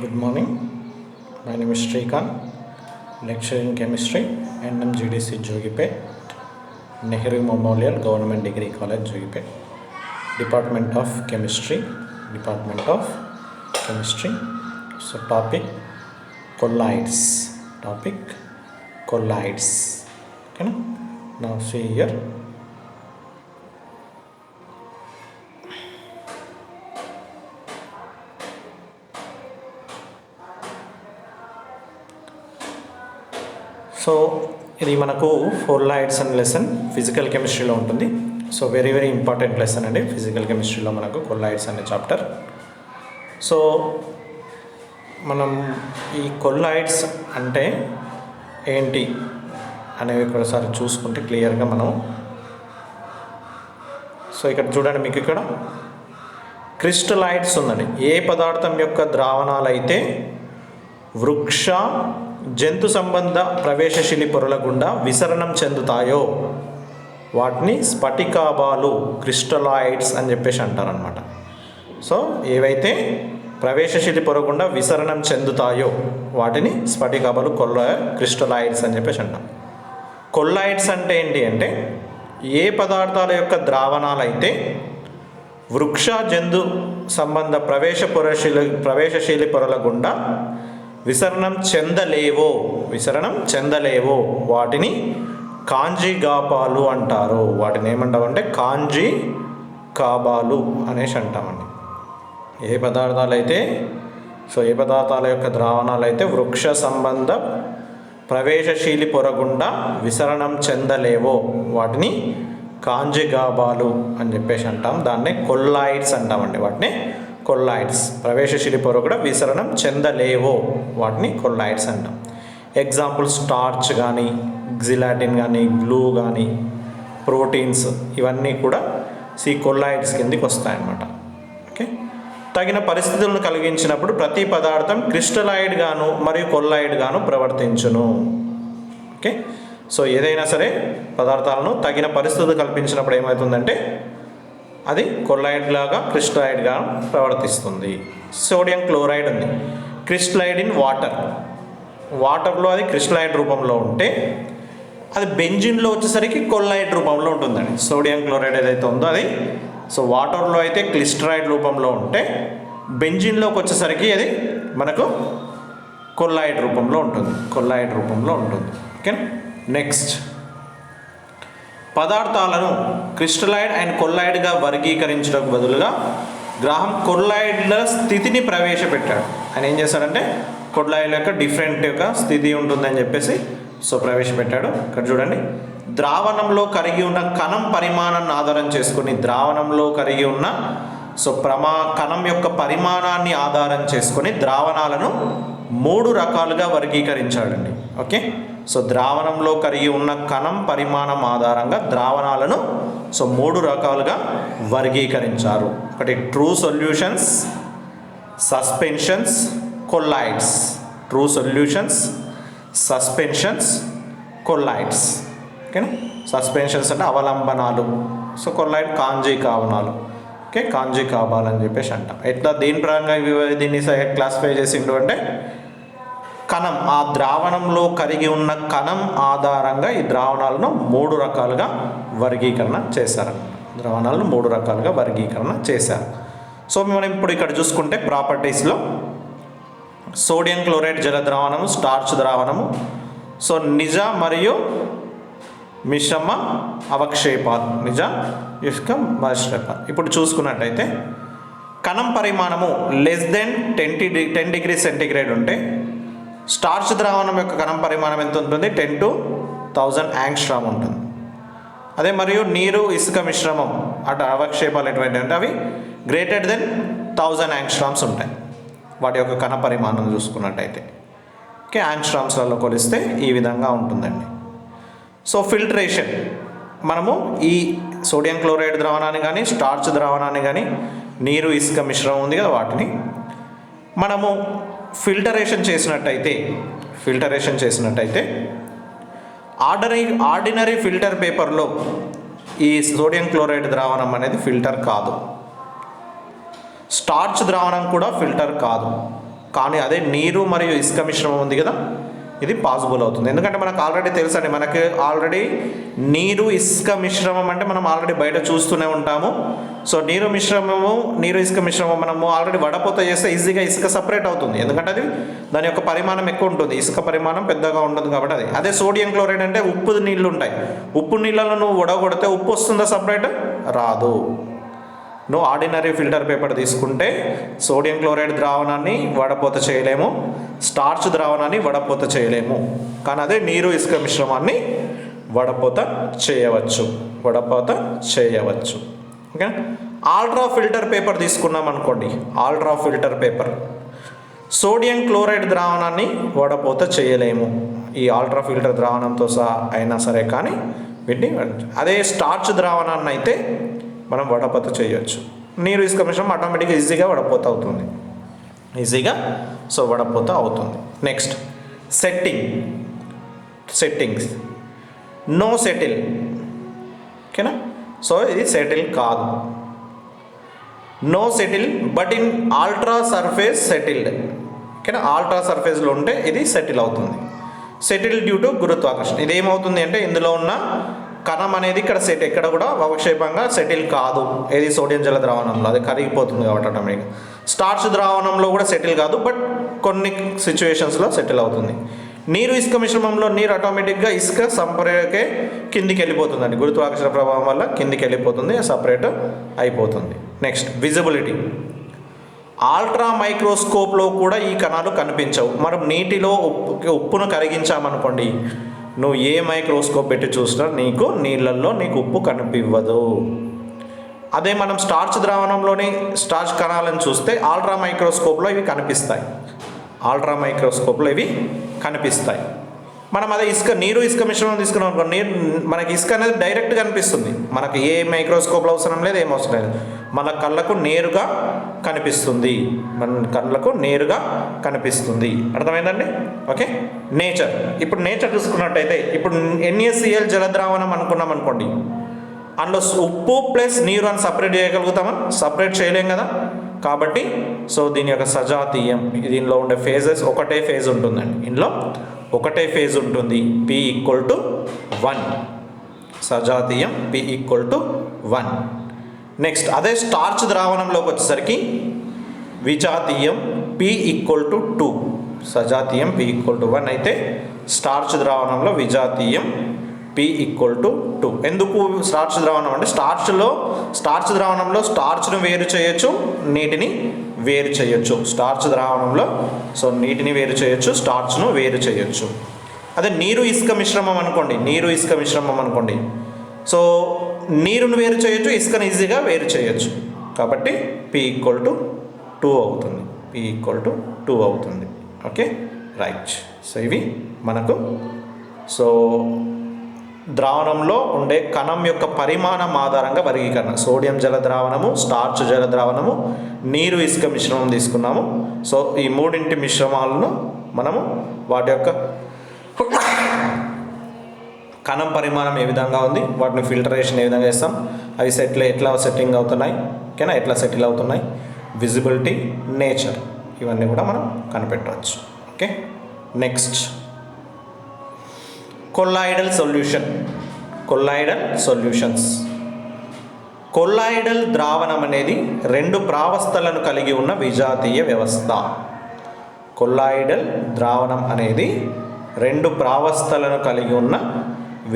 Good morning. My name is Shrikant, lecturer in chemistry, NMGDC Jogipet, Nehru Memorial Government Degree College Jogipet, Department of Chemistry. So topic colloids. Okay, now see here. So ఇది మనకు కొల్లాయిడ్స్ అనే lesson physical కెమిస్ట్రీలో ఉంటుంది. So very important lesson అండి physical కెమిస్ట్రీలో మనకు కొల్లాయిడ్స్ అనే chapter. So మనం ఈ కొల్లాయిడ్స్ అంటే ఏంటి అనేవి ఒకసారి చూసుకుంటే క్లియర్గా మనం. సో ఇక్కడ చూడండి, మీకు ఇక్కడ క్రిస్టలాయిడ్స్ ఉందండి. ఏ పదార్థం యొక్క ద్రావణాలైతే వృక్ష జంతు సంబంధ ప్రవేశశీలి పొరల గుండా విసరణం చెందుతాయో వాటిని స్ఫటికాభాలు క్రిస్టలాయిడ్స్ అని చెప్పేసి అంటారనమాట. సో ఏవైతే ప్రవేశశీలి పొర గుండా విసరణం చెందుతాయో వాటిని స్ఫటికాభాలు క్రిస్టలాయిడ్స్ అని చెప్పేసి అంటాం. కొల్లాయిడ్స్ అంటే ఏంటి అంటే ఏ పదార్థాల యొక్క ద్రావణాలైతే వృక్ష జంతు సంబంధ ప్రవేశశీలి పొరల గుండా విసరణం చెందలేవో వాటిని కాంజిగాపాలు అంటారు. వాటిని ఏమంటామంటే కాంజిగాబాలు అనేసి అంటామండి. ఏ పదార్థాల యొక్క ద్రావణాలు అయితే వృక్ష సంబంధ ప్రవేశశీలి పొరగుండా విసరణం చెందలేవో వాటిని కాంజిగాబాలు అని చెప్పేసి అంటాం. దాన్నే కొల్లాయిడ్స్ అంటామండి. వాటిని కొల్లాయిడ్స్, ప్రవేశశీలి పొర కూడా విసరణం చెందలేవో వాటిని కొల్లాయిడ్స్ అంటాం. ఎగ్జాంపుల్ స్టార్చ్ కానీ, జిలాటిన్ కానీ, గ్లూ కానీ, ప్రోటీన్స్ ఇవన్నీ కూడా కొల్లాయిడ్స్ కిందికి వస్తాయన్నమాట. ఓకే, తగిన పరిస్థితులను కలిగించినప్పుడు ప్రతి పదార్థం క్రిస్టలాయిడ్ గాను మరియు కొల్లాయిడ్ గాను ప్రవర్తించును. ఓకే, సో ఏదైనా సరే పదార్థాలను తగిన పరిస్థితులు కల్పించినప్పుడు ఏమవుతుందంటే అది కొల్లాయిడ్ లాగా క్రిస్టలాయిడ్గా ప్రవర్తిస్తుంది. సోడియం క్లోరైడ్ ఉంది, క్రిస్టలైడ్ ఇన్ వాటర్లో అది క్రిస్టలాయిడ్ రూపంలో ఉంటే అది బెంజిన్లో వచ్చేసరికి కొల్లాయిడ్ రూపంలో ఉంటుందండి. సోడియం క్లోరైడ్ ఏదైతే ఉందో అది వాటర్లో అయితే క్లిస్టరైడ్ రూపంలో ఉంటే బెంజిన్లోకి వచ్చేసరికి అది మనకు కొల్లాయిడ్ రూపంలో ఉంటుంది. ఓకే, నెక్స్ట్ పదార్థాలను క్రిస్టలాయిడ్ అండ్ కొల్లాయిడ్గా వర్గీకరించడానికి బదులుగా గ్రాహం కొల్లాయిడ్ల స్థితిని ప్రవేశపెట్టాడు. ఆయన ఏం చేశాడంటే కొల్లాయిడ్ యొక్క డిఫరెంట్ యొక్క స్థితి ఉంటుందని చెప్పేసి ప్రవేశపెట్టాడు. ఇక్కడ చూడండి, ద్రావణంలో కరిగి ఉన్న కణం పరిమాణాన్ని ఆధారం చేసుకొని కణం యొక్క పరిమాణాన్ని ఆధారం చేసుకొని ద్రావణాలను 3 రకాలుగా వర్గీకరించాడండి. ఓకే, సో ద్రావణంలో కరిగి ఉన్న కణం పరిమాణం ఆధారంగా ద్రావణాలను 3 రకాలుగా వర్గీకరించారు. ఒకటి true solutions, suspensions, colloids. True solutions, suspensions, colloids. ఓకేనా, సస్పెన్షన్స్ అంటే అవలంబనాలు, కొల్లాయిడ్ కాంజికావనాలు. ఓకే, కాంజికాబాలు అని చెప్పేసి అంటాం. ఎట్లా దేని పరంగా దీన్ని క్లాసిఫై చేసిండు అంటే కణం, ఆ ద్రావణంలో కరిగి ఉన్న కణం ఆధారంగా ఈ ద్రావణాలను 3 రకాలుగా వర్గీకరణ చేశారు. సో మనం ఇప్పుడు ఇక్కడ చూసుకుంటే ప్రాపర్టీస్లో సోడియం క్లోరైడ్ జల ద్రావణము, స్టార్చ్ ద్రావణము, నిజ మరియు మిశ్రమ అవక్షేపాలు, ఇప్పుడు చూసుకున్నట్టయితే కణం పరిమాణము లెస్ దెన్ 10 డిగ్రీ సెంటీగ్రేడ్ ఉంటే స్టార్చ్ ద్రావణం యొక్క కణం పరిమాణం ఎంత ఉంటుంది? 10 to 1000 యాంగ్స్ట్రామ్ ఉంటుంది. అదే మరియు నీరు ఇసుక మిశ్రమం అటు అవక్షేపాలు ఎటువంటి అంటే అవి గ్రేటర్ దెన్ 1000 యాంగ్స్ట్రామ్స్ ఉంటాయి. వాటి యొక్క కణ పరిమాణం చూసుకున్నట్టయితే ఓకే, యాంగ్స్ట్రామ్స్లలో కొలిస్తే ఈ విధంగా ఉంటుందండి. ఫిల్టరేషన్, మనము ఈ సోడియం క్లోరైడ్ ద్రావణాన్ని కానీ, స్టార్చ్ ద్రావణాన్ని కానీ, నీరు ఇసుక మిశ్రమం ఉంది కదా, వాటిని మనము ఫిల్టరేషన్ చేసినట్టయితే ఆర్డినరీ ఫిల్టర్ పేపర్లో ఈ సోడియం క్లోరైడ్ ద్రావణం అనేది ఫిల్టర్ కాదు. స్టార్చ్ ద్రావణం కూడా ఫిల్టర్ కాదు. కానీ అదే నీరు మరియు ఇసుక మిశ్రమం ఉంది కదా, ఇది పాసిబుల్ అవుతుంది. ఎందుకంటే మనకు ఆల్రెడీ తెలుసండి, మనకి ఆల్రెడీ నీరు ఇసుక మిశ్రమం అంటే మనం ఆల్రెడీ బయట చూస్తూనే ఉంటాము. సో నీరు ఇసుక మిశ్రమం మనము ఆల్రెడీ వడపోత చేస్తే ఈజీగా ఇసుక సపరేట్ అవుతుంది, ఎందుకంటే అది దాని యొక్క పరిమాణం ఎక్కువ ఉంటుంది, ఇసుక పరిమాణం పెద్దగా ఉంటుంది కాబట్టి. అదే సోడియం క్లోరైడ్ అంటే ఉప్పు నీళ్ళు ఉంటాయి, ఉప్పు నీళ్ళలో నువ్వు వడగొడితే ఉప్పు వస్తుందా సపరేట్? రాదు. నువ్వు ఆర్డినరీ ఫిల్టర్ పేపర్ తీసుకుంటే సోడియం క్లోరైడ్ ద్రావణాన్ని వడపోత చేయలేము, స్టార్చ్ ద్రావణాన్ని వడపోత చేయలేము. కానీ అదే నీరు ఇసుక మిశ్రమాన్ని వడపోత చేయవచ్చు. ఓకే. ఆల్ట్రా ఫిల్టర్ పేపర్ తీసుకున్నాం అనుకోండి, ultra filter paper sodium chloride ద్రావణాన్ని వడపోత చేయలేము, ఈ ఆల్ట్రా ఫిల్టర్ ద్రావణంతో సహా అయినా సరే. కానీ వీటిని అదే స్టార్చ్ ద్రావణాన్ని అయితే మనం వడపోత చేయొచ్చు. నీరు ఇసుక మిశ్రమం ఆటోమేటిక్గా ఈజీగా వడపోత అవుతుంది, వడపోత అవుతుంది. Next settings. No settle. ఓకేనా. సో ఇది సెటిల్ కాదు. No settle but in ultra surface settled. ఓకేనా. ఆల్ట్రా సర్ఫేస్లో ఉంటే ఇది సెటిల్ అవుతుంది. సెటిల్ డ్యూ టు గురుత్వాకర్షణ. ఇది ఏమవుతుంది అంటే ఇందులో ఉన్న కణం అనేది ఎక్కడ కూడా అవక్షేపంగా సెటిల్ కాదు. ఏది సోడియం జల ద్రావణంలో అది కరిగిపోతుంది కాబట్టి ఆటోమేటిక్గా. స్టార్చ్ ద్రావణంలో కూడా సెటిల్ కాదు, బట్ కొన్ని సిచ్యువేషన్స్లో సెటిల్ అవుతుంది. నీరు ఇసుక మిశ్రమంలో నీరు ఆటోమేటిక్గా ఇసుక సంపరేకే కిందికి వెళ్ళిపోతుందండి, గురుత్వాకర్షణ ప్రభావం వల్ల కిందికి వెళ్ళిపోతుంది, సపరేట్ అయిపోతుంది. Next visibility. ఆల్ట్రా మైక్రోస్కోప్లో కూడా ఈ కణాలు కనిపించవు. మనం నీటిలో ఉప్పును కరిగించామనుకోండి, నువ్వు ఏ మైక్రోస్కోప్ పెట్టి చూసినా నీకు నీళ్ళల్లో ఉప్పు కనిపివ్వదు. అదే మనం స్టార్చ్ ద్రావణంలోని స్టార్చ్ కణాలను చూస్తే ఆల్ట్రా మైక్రోస్కోప్లో ఇవి కనిపిస్తాయి. మనం అదే నీరు ఇసుక మిశ్రమం తీసుకున్నాం అనుకో, మనకి ఇసుక అనేది డైరెక్ట్ కనిపిస్తుంది. మనకి ఏ మైక్రోస్కోప్లో అవసరం లేదు, ఏం అవసరం లేదు, మన కళ్ళకు నేరుగా కనిపిస్తుంది. అర్థమైందండి? ఓకే. నేచర్. ఇప్పుడు నేచర్ చూసుకున్నట్టయితే, ఇప్పుడు NaCl జలద్రావణం అనుకున్నాం అనుకోండి, అందులో ఉప్పు ప్లస్ నీరు అని సపరేట్ చేయగలుగుతామా? సపరేట్ చేయలేం కదా. కాబట్టి దీని యొక్క సజాతీయం, దీనిలో ఉండే ఫేజెస్ ఒకటే ఫేజ్ ఉంటుందండి, ఇందులో ఒకటే ఫేజ్ ఉంటుంది, P=1. సజాతీయం P=1. నెక్స్ట్ అదే స్టార్చ్ ద్రావణంలోకి వచ్చేసరికి విజాతీయం P=2. సజాతీయం P=1 అయితే స్టార్చ్ ద్రావణంలో విజాతీయం P=2. ఎందుకు స్టార్చ్ ద్రావణం అంటే స్టార్చ్ ద్రావణంలో స్టార్చ్ను వేరు చేయొచ్చు, నీటిని వేరు చేయొచ్చు. స్టార్చ్ ద్రావణంలో నీటిని వేరు చేయొచ్చు, స్టార్చ్ను వేరు చేయొచ్చు. అదే నీరు ఇసుక మిశ్రమం అనుకోండి, నీరును వేరు చేయొచ్చు, ఇసుకను ఈజీగా వేరు చేయొచ్చు. కాబట్టి P=2 అవుతుంది. Okay, right. ఇవి మనకు ద్రావణంలో ఉండే కణం యొక్క పరిమాణం ఆధారంగా వర్గీకరణ. సోడియం జల ద్రావణము, స్టార్చ్ జల ద్రావణము, నీరు ఇసుక మిశ్రమం తీసుకున్నాము. ఈ మూడింటి మిశ్రమాలను మనము వాటి యొక్క కణం పరిమాణం ఏ విధంగా ఉంది, వాటిని ఫిల్టరేషన్ ఏ విధంగా చేస్తాం, అవి ఎట్లా సెట్టింగ్ అవుతున్నాయి, ఓకేనా, ఎట్లా సెటిల్ అవుతున్నాయి, విజిబిలిటీ, నేచర్, ఇవన్నీ కూడా మనం కనిపెట్టవచ్చు. Okay. Next colloidal solutions. Colloidal ద్రావణం అనేది రెండు ప్రావస్థలను కలిగి ఉన్న విజాతీయ వ్యవస్థ. కొల్లాయిడల్ ద్రావణం అనేది రెండు ప్రావస్థలను కలిగి ఉన్న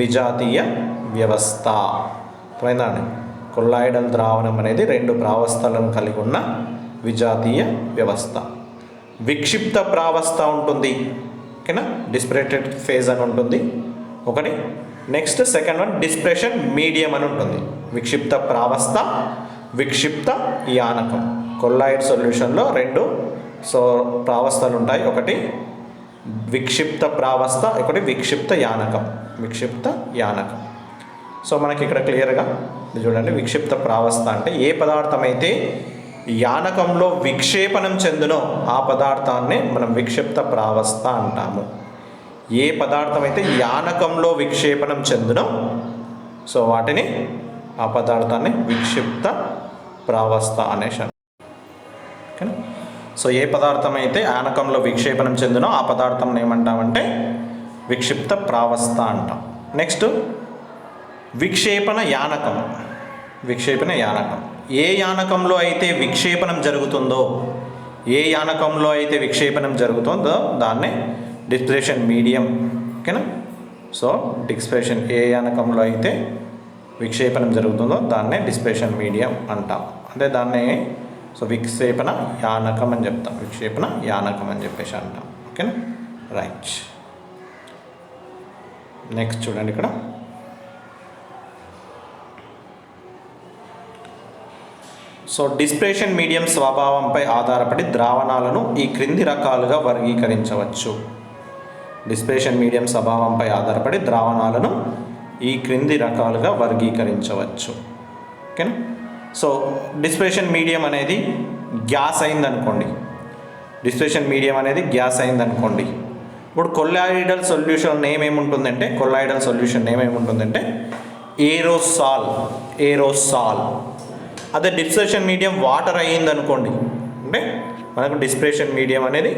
విజాతీయ వ్యవస్థ. అర్థమైందండి? కొల్లాయిడల్ ద్రావణం అనేది రెండు ప్రావస్థలను కలిగి ఉన్న విజాతీయ వ్యవస్థ. విక్షిప్త ప్రావస్థ ఉంటుంది, ఓకేనా, డిస్పరేటెడ్ ఫేజ్ అని ఉంటుంది ఒకటి. Next second one dispersion medium అని ఉంటుంది. విక్షిప్త ప్రావస్థ, విక్షిప్త యానకం. కొల్లాయిడ్ సొల్యూషన్లో రెండు ప్రావస్థలు ఉంటాయి, ఒకటి విక్షిప్త ప్రావస్థ, ఒకటి విక్షిప్త యానకం. మనకి ఇక్కడ క్లియర్గా చూడండి, విక్షిప్త ప్రావస్థ అంటే ఏ పదార్థం అయితే యానకంలో విక్షేపణం చెందునో ఆ పదార్థాన్ని మనం విక్షిప్త ప్రావస్థ అంటాము. ఏ పదార్థం అయితే యానకంలో విక్షేపణం చెందునో వాటిని, ఆ పదార్థాన్ని విక్షిప్త ప్రావస్థ అనేసి. ఓకేనా. సో ఏ పదార్థం అయితే యానకంలో విక్షేపణం చెందినో ఆ పదార్థం ఏమంటామంటే విక్షిప్త ప్రావస్థ అంటాం. నెక్స్ట్ విక్షేపణ యానకం. విక్షేపణ యానకం ఏ యానకంలో అయితే విక్షేపణం జరుగుతుందో, ఏ యానకంలో అయితే విక్షేపణం జరుగుతుందో దాన్నే డిస్ప్లేషన్ మీడియం. ఓకేనా? సో డిస్ప్లేషన్ ఏ యానకంలో అయితే విక్షేపణం జరుగుతుందో దాన్నే డిస్ప్లేషన్ మీడియం అంటాం. అంటే దాన్నే సో విక్షేపణ యానకం అని చెప్తాం. విక్షేపణ యానకం అని చెప్పేసి అంటాం. ఓకేనా? రైట్. నెక్స్ట్ చూడండి ఇక్కడ సో డిస్ప్లేషన్ మీడియం స్వభావంపై ఆధారపడి ద్రావణాలను ఈ క్రింది రకాలుగా వర్గీకరించవచ్చు. డిస్ప్లేషన్ మీడియం స్వభావంపై ఆధారపడి ద్రావణాలను ఈ క్రింది రకాలుగా వర్గీకరించవచ్చు. ఓకేనా? సో డిస్ప్లేషన్ మీడియం అనేది గ్యాస్ అయిందనుకోండి, డిస్ప్లేషన్ మీడియం అనేది గ్యాస్ అయిందనుకోండి, ఇప్పుడు కొల్లాయిడల్ సొల్యూషన్ నేమ్ ఏముంటుందంటే, కొల్లాయిడల్ సొల్యూషన్ నేమ్ ఏముంటుందంటే ఏరోసాల్. ఏరోసాల్. అదే డిస్ప్లేషన్ మీడియం వాటర్ అయ్యిందనుకోండి, అంటే మనకు డిస్ప్లేషన్ మీడియం అనేది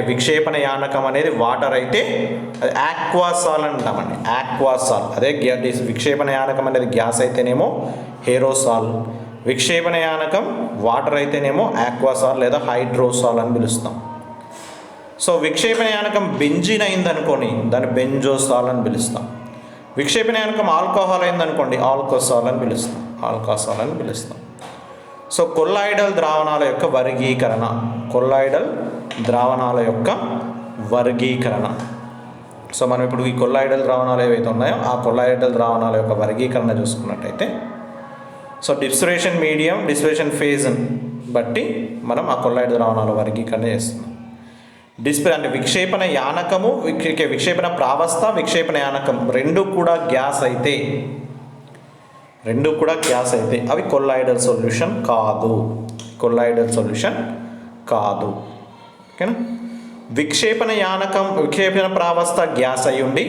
విక్షేపణ యానకం అనేది వాటర్ అయితే అది ఆక్వాసాల్ అంటామండి. ఆక్వాసాల్. అదే విక్షేపణ యానకం అనేది గ్యాస్ అయితేనేమో హేరోసాల్, విక్షేపణ యానకం వాటర్ అయితేనేమో ఆక్వాసాల్ లేదా హైడ్రోసాల్ అని పిలుస్తాం. సో విక్షేపణ యానకం బెంజిన్ అయిందనుకోని దాన్ని బెంజోసాల్ అని పిలుస్తాం. విక్షేపణ యానకం ఆల్కహాల్ అయిందనుకోండి ఆల్కోసాల్ అని పిలుస్తాం. ఆల్కోసాల్ అని పిలుస్తాం. సో కొల్లాయిడల్ ద్రావణాల యొక్క వర్గీకరణ. కొల్లాయిడల్ ద్రావణాల యొక్క వర్గీకరణ. సో మనం ఇప్పుడు ఈ కొల్లాయిడల్ ద్రావణాలు ఏవైతే ఉన్నాయో ఆ కొల్లాయిడల్ ద్రావణాల యొక్క వర్గీకరణ చూసుకున్నట్టయితే సో డిస్ప్లేషన్ మీడియం డిస్ప్లేషన్ ఫేజ్ని బట్టి మనం ఆ కొల్లాయిడల్ ద్రావణాల వర్గీకరణ చేస్తున్నాం. అంటే విక్షేపణ యానకము, విక్షేపణ ప్రావస్థ, విక్షేపణ యానకం రెండు కూడా గ్యాస్ అయితే అవి కొల్లాయిడల్ సొల్యూషన్ కాదు. కొల్లాయిడల్ సొల్యూషన్ కాదు. ఓకేనా? విక్షేపణ యానకం, విక్షేపణ ప్రావస్థ గ్యాస్ అయి ఉండి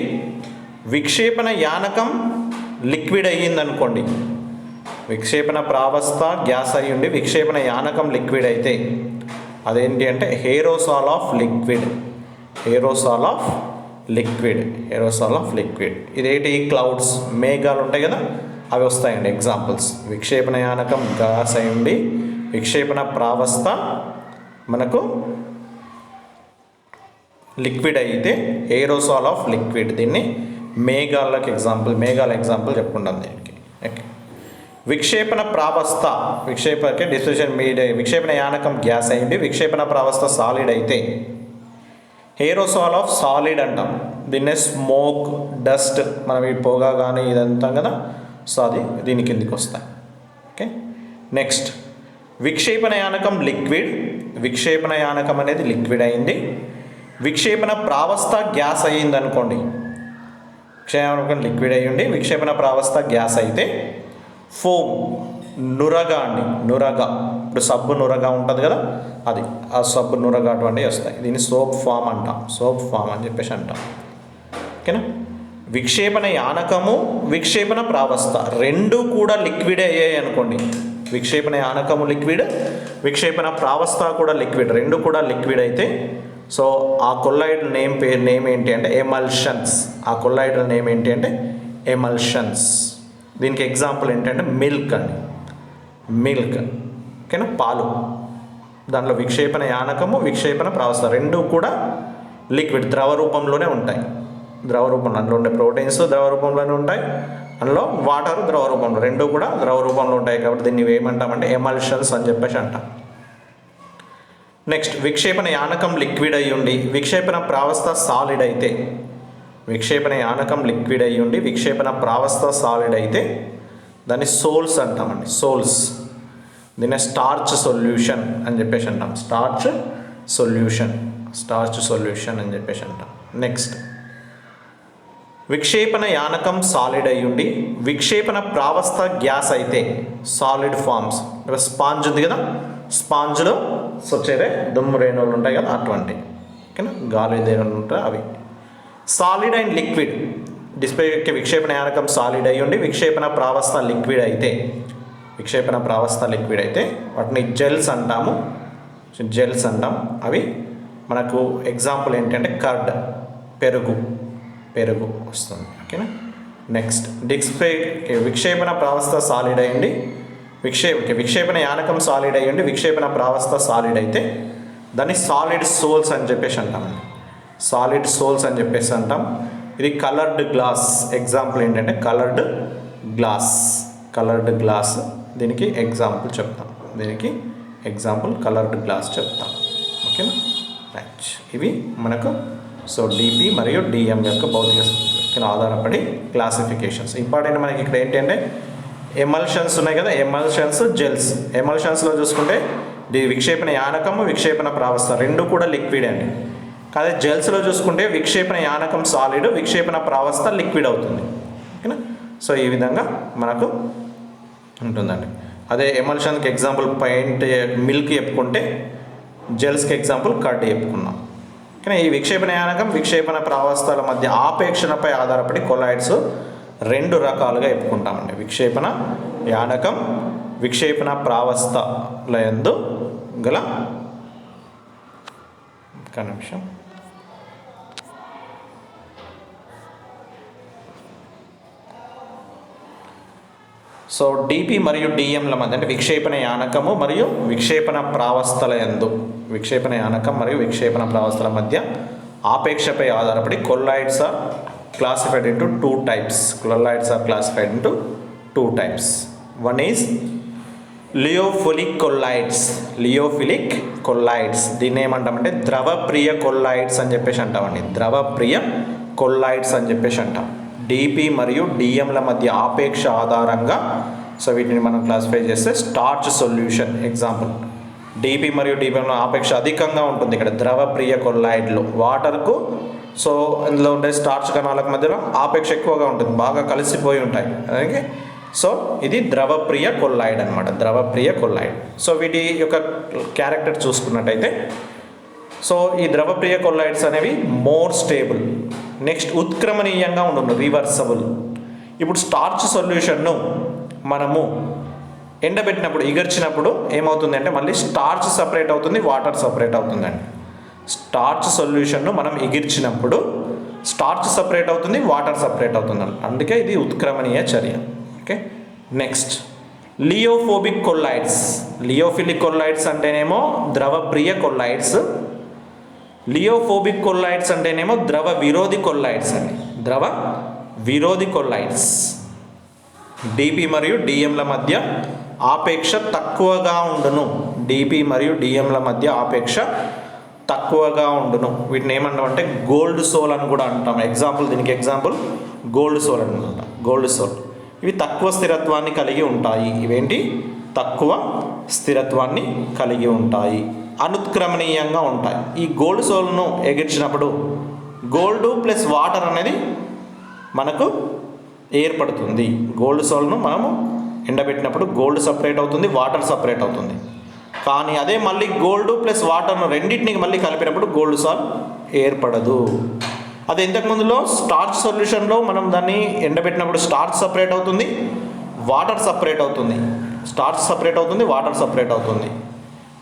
విక్షేపణ యానకం లిక్విడ్ అయ్యిందనుకోండి, విక్షేపణ ప్రావస్థ గ్యాస్ అయి ఉండి విక్షేపణ యానకం లిక్విడ్ అయితే అదేంటి అంటే aerosol of liquid. Aerosol of liquid. Aerosol of liquid. ఇదేంటి? క్లౌడ్స్, మేఘాలు ఉంటాయి కదా, అవి వస్తాయండి ఎగ్జాంపుల్స్. విక్షేపణ యానకం గ్యాస్ అయి ఉండి విక్షేపణ ప్రావస్థ మనకు లిక్విడ్ అయితే ఏరోసాల్ ఆఫ్ లిక్విడ్. దీన్ని మేఘాలకు ఎగ్జాంపుల్, మేఘాల ఎగ్జాంపుల్ చెప్పుకుంటాం దీనికి. ఓకే. విక్షేపణ ప్రావస్థ, డిస్ప్లేషన్ మీడియం, విక్షేపణ యానకం గ్యాస్ అయ్యింది విక్షేపణ ప్రావస్థ సాలిడ్ అయితే ఏరోసాల్ ఆఫ్ సాలిడ్ అంటాం. దీన్నే స్మోక్, డస్ట్, మనం ఈ పొగ కానీ ఇదంతా కదా, సో అది దీని కిందికి వస్తాయి. ఓకే. నెక్స్ట్ విక్షేపణ యానకం లిక్విడ్. విక్షేపణ యానకం అనేది లిక్విడ్ అయింది, విక్షేపణ ప్రావస్థ గ్యాస్ అయ్యింది అనుకోండి. విక్షేపణ లిక్విడ్ అయ్యింది విక్షేపణ ప్రావస్థ గ్యాస్ అయితే ఫోమ్, నురగ అండి. నురగ, ఇప్పుడు సబ్బు నురగ ఉంటుంది కదా, అది ఆ సబ్బు నురగ అటువంటివి వస్తాయి. దీన్ని సోప్ ఫామ్ అంటాం. సోప్ ఫామ్ అని చెప్పేసి అంటాం. ఓకేనా? విక్షేపణ యానకము, విక్షేపణ ప్రావస్థ రెండు కూడా లిక్విడ్ అయ్యాయి అనుకోండి. విక్షేపణ యానకము లిక్విడ్, విక్షేపణ ప్రావస్థ కూడా లిక్విడ్, రెండు కూడా లిక్విడ్ అయితే సో ఆ కొల్లాయిడల్ నేమ్ ఏంటి అంటే ఎమల్షన్స్. ఆ కొల్లాయిడల్ నేమ్ ఏంటి అంటే ఎమల్షన్స్. దీనికి ఎగ్జాంపుల్ ఏంటంటే మిల్క్ అండి. మిల్క్. ఓకేనా? పాలు. దాంట్లో విక్షేపణ యానకము, విక్షేపణ ప్రావస్థ రెండు కూడా లిక్విడ్, ద్రవ రూపంలోనే ఉంటాయి. ద్రవ రూపంలో అందులో ఉండే ప్రోటీన్స్ ద్రవ రూపంలోనే ఉంటాయి, అందులో వాటర్ ద్రవ రూపంలో, రెండు కూడా ద్రవ రూపంలో ఉంటాయి. కాబట్టి దీన్ని ఏమంటామంటే ఎమల్షన్స్ అని చెప్పేసి అంటాం. నెక్స్ట్ విక్షేపణ యానకం లిక్విడ్ అయ్యి ఉండి విక్షేపణ ప్రావస్థ సాలిడ్ అయితే, విక్షేపణ యానకం లిక్విడ్ అయ్యి ఉండి విక్షేపణ ప్రావస్థ సాలిడ్ అయితే దాన్ని సోల్స్ అంటామండి. సోల్స్. దీన్ని స్టార్చ్ సొల్యూషన్ అని చెప్పేసి అంటాం. స్టార్చ్ సొల్యూషన్, స్టార్చ్ సొల్యూషన్ అని చెప్పేసి అంటాం. నెక్స్ట్ విక్షేపణ యానకం సాలిడ్ అయ్యి ఉండి విక్షేపణ ప్రావస్థ గ్యాస్ అయితే సాలిడ్ ఫార్మ్స్. స్పాంజ్ ఉంది కదా, స్పాంజ్లో వచ్చేదే దుమ్ము రేణువులు ఉంటాయి కదా, అటువంటి. ఓకేనా? గాలి రేణువులు ఉంటాయి అవి. Solid and liquid. విక్షేపణ యానకం సాలిడ్ అయ్యి ఉండి విక్షేపణ ప్రావస్థ లిక్విడ్ అయితే, విక్షేపణ ప్రావస్థ లిక్విడ్ అయితే వాటిని జెల్స్ అంటాము. జెల్స్ అంటాం. అవి మనకు ఎగ్జాంపుల్ ఏంటంటే కర్డ్, పెరుగు వస్తుంది. ఓకేనా. నెక్స్ట్ విక్షేపణ ప్రావస్థ సాలిడ్ అయ్యండి, విక్షేపణ యానకం సాలిడ్ అయ్యండి, విక్షేపణ ప్రావస్థ సాలిడ్ అయితే దాన్ని సాలిడ్ సోల్స్ అని చెప్పేసి అంటామండి. సాలిడ్ సోల్స్ అని చెప్పేసి అంటాం. ఇది కలర్డ్ గ్లాస్ ఎగ్జాంపుల్ ఏంటంటే కలర్డ్ గ్లాస్ దీనికి ఎగ్జాంపుల్ చెప్తాం. కలర్డ్ గ్లాస్ చెప్తాం. ఓకేనా. రైట్. ఇవి మనకు డిపి మరియు డిఎం యొక్క భౌతిక ఆధారపడి క్లాసిఫికేషన్స్. ఇంపార్టెంట్ మనకి ఇక్కడ ఏంటంటే ఎమల్షన్స్ ఉన్నాయి కదా, ఎమల్షన్స్, జెల్స్. ఎమల్షన్స్లో చూసుకుంటే విక్షేపణ యానకము, విక్షేపణ ప్రావస్థ రెండు కూడా లిక్విడ్ అండి. అదే జెల్స్లో చూసుకుంటే విక్షేపణ యానకం సాలిడ్, విక్షేపణ ప్రావస్థ లిక్విడ్ అవుతుంది. ఓకేనా. ఈ విధంగా మనకు ఉంటుందండి. అదే ఎమల్షన్కి ఎగ్జాంపుల్ మిల్క్ చెప్పుకుంటే జెల్స్కి ఎగ్జాంపుల్ కర్డ్ చెప్పుకున్నాం. కానీ ఈ విక్షేపణ యానకం, విక్షేపణ ప్రావస్థల మధ్య ఆపేక్షణపై ఆధారపడి కొలాయిడ్స్ రెండు రకాలుగా చెప్పుకుంటామండి. విక్షేపణ యానకం, విక్షేపణ ప్రావస్థల యందు గల నిమిషం డిపి మరియు డిఎంల మధ్య అంటే విక్షేపణ యానకము మరియు విక్షేపణ ప్రావస్థల యందు మధ్య ఆపేక్షపై ఆధారపడి colloids are classified into two types. One is lyophilic colloids. దీన్ని ఏమంటామంటే ద్రవప్రియ కొల్లాయిడ్స్ అని చెప్పేసి అంటామండి. డిపి మరియు డిఎంల మధ్య ఆపేక్ష ఆధారంగా వీటిని మనం క్లాసిఫై చేస్తే స్టార్చ్ సొల్యూషన్ ఎగ్జాంపుల్. డిపి మరియు డిఎంల ఆపేక్ష అధికంగా ఉంటుంది ఇక్కడ ద్రవప్రియ కొల్లాయిడ్లో. వాటర్కు ఇందులో ఉండే స్టార్చ్ కణాలకు మధ్యలో ఆపేక్ష ఎక్కువగా ఉంటుంది, బాగా కలిసిపోయి ఉంటాయి. అలాగే ఇది ద్రవప్రియ కొల్లాయిడ్ అనమాట, వీటి యొక్క క్యారెక్టర్ చూసుకున్నట్టయితే ఈ ద్రవప్రియ కొల్లాయిడ్స్ అనేవి మోర్ స్టేబుల్, నెక్స్ట్ ఉత్క్రమణీయంగా ఉంటుంది, రివర్సబుల్. ఇప్పుడు స్టార్చ్ సొల్యూషన్ను మనము ఎండబెట్టినప్పుడు, ఇగర్చినప్పుడు ఏమవుతుందంటే మళ్ళీ స్టార్చ్ సపరేట్ అవుతుంది, వాటర్ సపరేట్ అవుతుందండి. స్టార్చ్ సొల్యూషన్ను మనం ఇగిర్చినప్పుడు స్టార్చ్ సపరేట్ అవుతుంది, వాటర్ సపరేట్ అవుతుందండి. అందుకే ఇది ఉత్క్రమణీయ చర్య. ఓకే. నెక్స్ట్ లియోఫిలిక్ కొల్లాయిడ్స్ అంటేనేమో ద్రవప్రియ కొల్లాయిడ్స్, లియోఫోబిక్ కొల్లాయిడ్స్ అంటేనేమో ద్రవ విరోధి కొల్లాయిడ్స్. డిపి మరియు డిఎంల మధ్య ఆపేక్ష తక్కువగా ఉండును. వీటిని ఏమంటామంటే గోల్డ్ సోల్ అని కూడా అంటాం. దీనికి ఎగ్జాంపుల్ గోల్డ్ సోల్ అనమాట. ఇవి తక్కువ స్థిరత్వాన్ని కలిగి ఉంటాయి. అనుత్క్రమణీయంగా ఉంటాయి. ఈ గోల్డ్ సోల్ను ఎగిర్చినప్పుడు గోల్డ్ ప్లస్ వాటర్ అనేది మనకు ఏర్పడుతుంది. గోల్డ్ సోల్ను మనము ఎండబెట్టినప్పుడు గోల్డ్ సపరేట్ అవుతుంది, వాటర్ సపరేట్ అవుతుంది. కానీ అదే మళ్ళీ గోల్డ్ ప్లస్ వాటర్ను రెండింటిని మళ్ళీ కలిపినప్పుడు గోల్డ్ సాల్ ఏర్పడదు. అదే ఇంతకుముందులో స్టార్చ్ సొల్యూషన్లో మనం దాన్ని ఎండబెట్టినప్పుడు స్టార్చ్ సపరేట్ అవుతుంది, వాటర్ సపరేట్ అవుతుంది.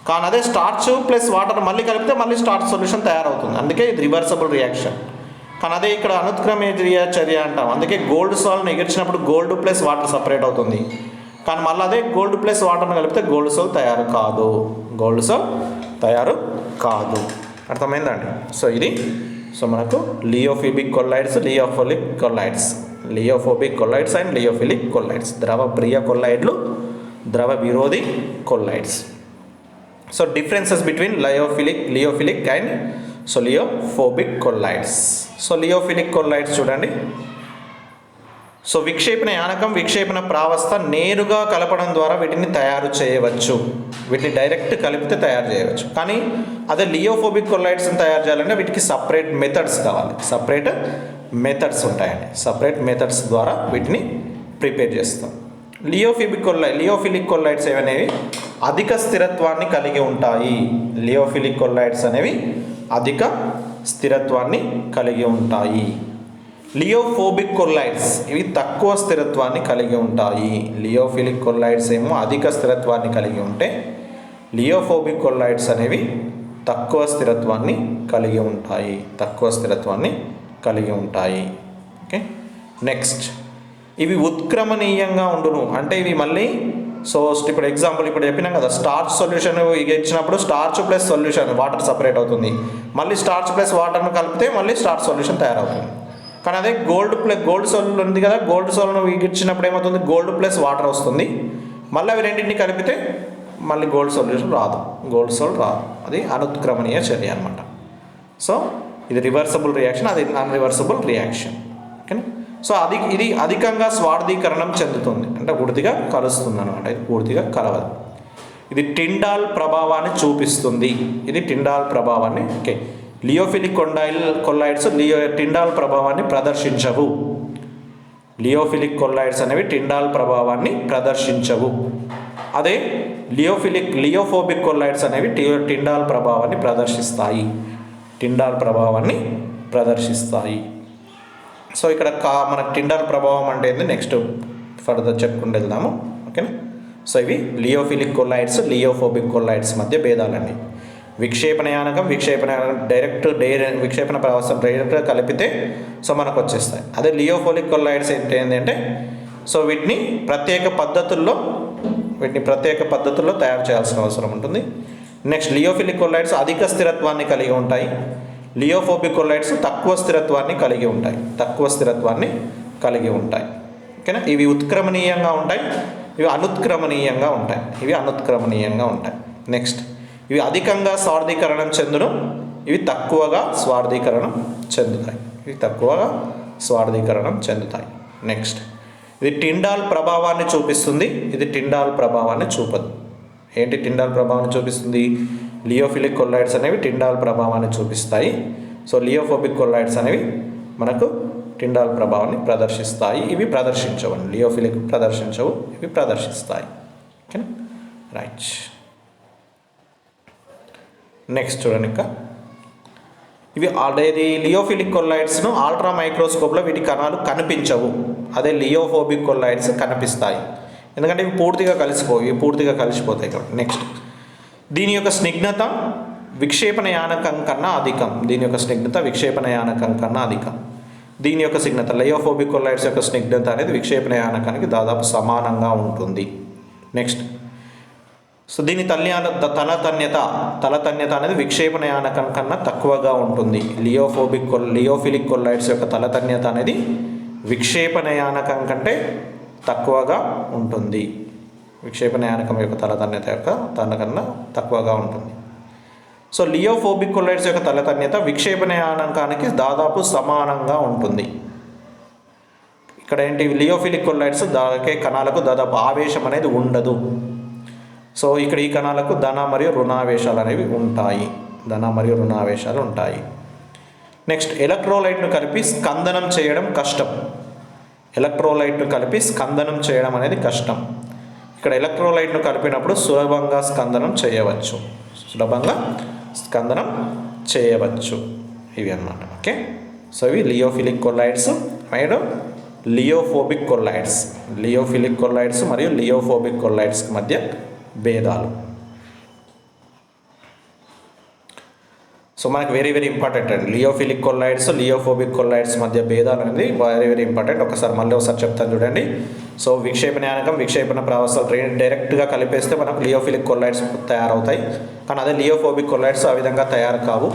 కానీ అదే స్టార్చ్ ప్లస్ వాటర్ మళ్ళీ కలిపితే మళ్ళీ స్టార్చ్ సొల్యూషన్ తయారవుతుంది. అందుకే ఇది రివర్సబుల్ రియాక్షన్. కానీ అదే ఇక్కడ అనుత్క్రమణీయ చర్య అంటాం. అందుకే గోల్డ్ సాల్ను ఎగిర్చినప్పుడు గోల్డ్ ప్లస్ వాటర్ సపరేట్ అవుతుంది. కానీ మళ్ళీ అదే గోల్డ్ ప్లస్ వాటర్ను కలిపితే గోల్డ్ సాల్ తయారు కాదు. అర్థమైందండి. ఇది మనకు లియోఫోబిక్ కొల్లాయిడ్స్ అండ్ లియోఫిలిక్ కొల్లాయిడ్స్, ద్రవప్రియ కొల్లాయిడ్లు, ద్రవ విరోధి colloids. Differences between lyophilic and lyophobic colloids. Lyophilic colloids చూడండి. విక్షేపణ యానకం, విక్షేపణ ప్రావస్థ నేరుగా కలపడం ద్వారా వీటిని తయారు చేయవచ్చు. వీటిని డైరెక్ట్ కలిపితే తయారు చేయవచ్చు. కానీ అదే లియోఫోబిక్ కొల్లాయిడ్స్ని తయారు చేయాలంటే వీటికి సపరేట్ మెథడ్స్ కావాలి. సపరేట్ మెథడ్స్ ద్వారా వీటిని ప్రిపేర్ చేస్తాం. లియోఫిలిక్ కొల్లాయిడ్స్ అనేవి అధిక స్థిరత్వాన్ని కలిగి ఉంటాయి. లియోఫోబిక్ కొల్లాయిడ్స్ ఇవి తక్కువ స్థిరత్వాన్ని కలిగి ఉంటాయి. లియోఫిలిక్ కొల్లాయిడ్స్ ఏమో అధిక స్థిరత్వాన్ని కలిగి ఉంటే లియోఫోబిక్ కొల్లాయిడ్స్ అనేవి తక్కువ స్థిరత్వాన్ని కలిగి ఉంటాయి. ఓకే, నెక్స్ట్ ఇవి ఉత్క్రమణీయంగా ఉండును. అంటే ఇవి మళ్ళీ ఇప్పుడు ఎగ్జాంపుల్ ఇప్పుడు చెప్పినాం కదా, స్టార్చ్ సొల్యూషన్ ఇచ్చినప్పుడు starch plus solution water separate అవుతుంది, మళ్ళీ స్టార్చ్ ప్లస్ వాటర్ను కలిపితే మళ్ళీ స్టార్చ్ సొల్యూషన్ తయారవుతుంది. కానీ అదే గోల్డ్ సోల్ ఉంది కదా, గోల్డ్ సోల్ను ఇచ్చినప్పుడు ఏమవుతుంది, గోల్డ్ ప్లస్ వాటర్ వస్తుంది, మళ్ళీ అవి రెండింటిని కలిపితే మళ్ళీ గోల్డ్ సోల్ రాదు. అది అనుత్క్రమణీయ చర్య అనమాట. సో ఇది రివర్సబుల్ రియాక్షన్, అది నాన్ రివర్సబుల్ రియాక్షన్. ఓకేనా. సో ఇది అధికంగా స్వార్థీకరణం చెందుతుంది, అంటే పూర్తిగా కలుస్తుంది అనమాట. ఇది పూర్తిగా కలవదు. ఇది టిండాల్ ప్రభావాన్ని చూపిస్తుంది. ఓకే, లియోఫిలిక్ కొల్లాయిడ్స్ టిండాల్ ప్రభావాన్ని ప్రదర్శించవు. లియోఫిలిక్ కొల్లాయిడ్స్ అనేవి టిండాల్ ప్రభావాన్ని ప్రదర్శించవు. అదే లియోఫోబిక్ కొల్లాయిడ్స్ అనేవి టిండాల్ ప్రభావాన్ని ప్రదర్శిస్తాయి. సో ఇక్కడ మనకు టిండాల్ ప్రభావం అంటే ఏంది నెక్స్ట్ ఫర్దర్ చెప్పుకుంటూ వెళ్దాము. ఓకేనా. సో ఇవి లియోఫిలిక్ కొల్లాయిడ్స్, లియోఫోబిక్ కొల్లాయిడ్స్ మధ్య భేదాలండి. విక్షేపణ యానకం విక్షేపణ ప్రవాసం డైరెక్ట్గా కలిపితే సో మనకు వచ్చేస్తాయి. అదే లియోఫోలిక్ కొల్లాయిడ్స్ ఏంటంటే సో వీటిని ప్రత్యేక పద్ధతుల్లో తయారు చేయాల్సిన అవసరం ఉంటుంది. నెక్స్ట్ లియోఫిలిక్ కొల్లాయిడ్స్ అధిక స్థిరత్వాన్ని కలిగి ఉంటాయి. లియోఫోబిక్ కొల్లాయిడ్స్ తక్కువ స్థిరత్వాన్ని కలిగి ఉంటాయి. ఓకేనా. ఇవి ఉత్క్రమణీయంగా ఉంటాయి, ఇవి అనుత్క్రమణీయంగా ఉంటాయి. నెక్స్ట్ ఇవి అధికంగా స్వార్థీకరణం చెందును, ఇవి తక్కువగా స్వార్థీకరణం చెందుతాయి. నెక్స్ట్ ఇది టిండాల్ ప్రభావాన్ని చూపిస్తుంది, ఇది టిండాల్ ప్రభావాన్ని చూపదు. ఏంటి టిండాల్ ప్రభావాన్ని చూపిస్తుంది? లియోఫిలిక్ కొల్లాయిడ్స్ అనేవి టిండాల్ ప్రభావాన్ని చూపిస్తాయి. సో లియోఫోబిక్ కొల్లాయిడ్స్ అనేవి మనకు టిండాల్ ప్రభావాన్ని ప్రదర్శిస్తాయి, ఇవి ప్రదర్శించవు. లియోఫిలిక్ ప్రదర్శించవు, ఇవి ప్రదర్శిస్తాయి. ఓకేనా, రైట్. నెక్స్ట్ చూడండి, ఇంకా ఇవి ఆల్రెడీ లియోఫిలిక్ కొల్లాయిడ్స్ను అల్ట్రా మైక్రోస్కోప్లో వీటి కణాలు కనిపించవు. అదే లియోఫోబిక్ కొల్లాయిడ్స్ కనిపిస్తాయి, ఎందుకంటే ఇవి పూర్తిగా కలిసిపోతాయి కాబట్టి. నెక్స్ట్ దీని యొక్క స్నిగ్ధత విక్షేపణ యానకం కన్నా అధికం. దీని యొక్క స్నిగ్ధత లియోఫోబిక్ కొల్లాయిడ్స్ యొక్క స్నిగ్ధత అనేది విక్షేపణ యానకానికి దాదాపు సమానంగా ఉంటుంది. నెక్స్ట్ సో దీని తలతన్యత అనేది విక్షేపణ యానకం కన్నా తక్కువగా ఉంటుంది. లియోఫిలిక్ కొల్లాయిడ్స్ యొక్క తలతన్యత అనేది విక్షేపణ యానకం కంటే తక్కువగా ఉంటుంది. విక్షేపణ యానకం యొక్క తలతన్యత కన్నా తక్కువగా ఉంటుంది. సో లియోఫోబిక్ కొల్లాయిడ్స్ యొక్క తలతన్యత విక్షేపణ యానకానికి దాదాపు సమానంగా ఉంటుంది. ఇక్కడ ఏంటి, లియోఫిలిక్ కొల్లాయిడ్స్ కణాలకు దాదాపు ఆవేశం అనేది ఉండదు. సో ఇక్కడ ఈ కణాలకు ధన మరియు రుణావేశాలు అనేవి ఉంటాయి. నెక్స్ట్ ఎలక్ట్రోలైట్ను కలిపి స్కందనం చేయడం అనేది కష్టం. ఇక్కడ ఎలక్ట్రోలైట్ను కలిపినప్పుడు సులభంగా స్కందనం చేయవచ్చు. ఇవి అన్నమాట. ఓకే. సో ఇవి లియోఫిలిక్ కొల్లాయిడ్స్ మరియు లియోఫోబిక్ కొల్లాయిడ్స్ మరియు లియోఫోబిక్ కొల్లాయిడ్స్ మధ్య భేదాలు. సో మనకు వెరీ ఇంపార్టెంట్ అండి. లియోఫిలిక్ కొల్లాయిడ్స్, లియోఫోబిక్ కొల్లాయిడ్స్ మధ్య భేదాలు అనేది వెరీ ఇంపార్టెంట్. ఒకసారి చెప్తాను చూడండి. సో విక్షేపణ యానకం, విక్షేపణ ప్రవాసాలు డైరెక్ట్గా కలిపేస్తే మనకు లియోఫిలిక్ కొల్లాయిడ్స్ తయారవుతాయి. కానీ అదే లియోఫోబిక్ కొల్లాయిడ్స్ ఆ విధంగా తయారు కావు.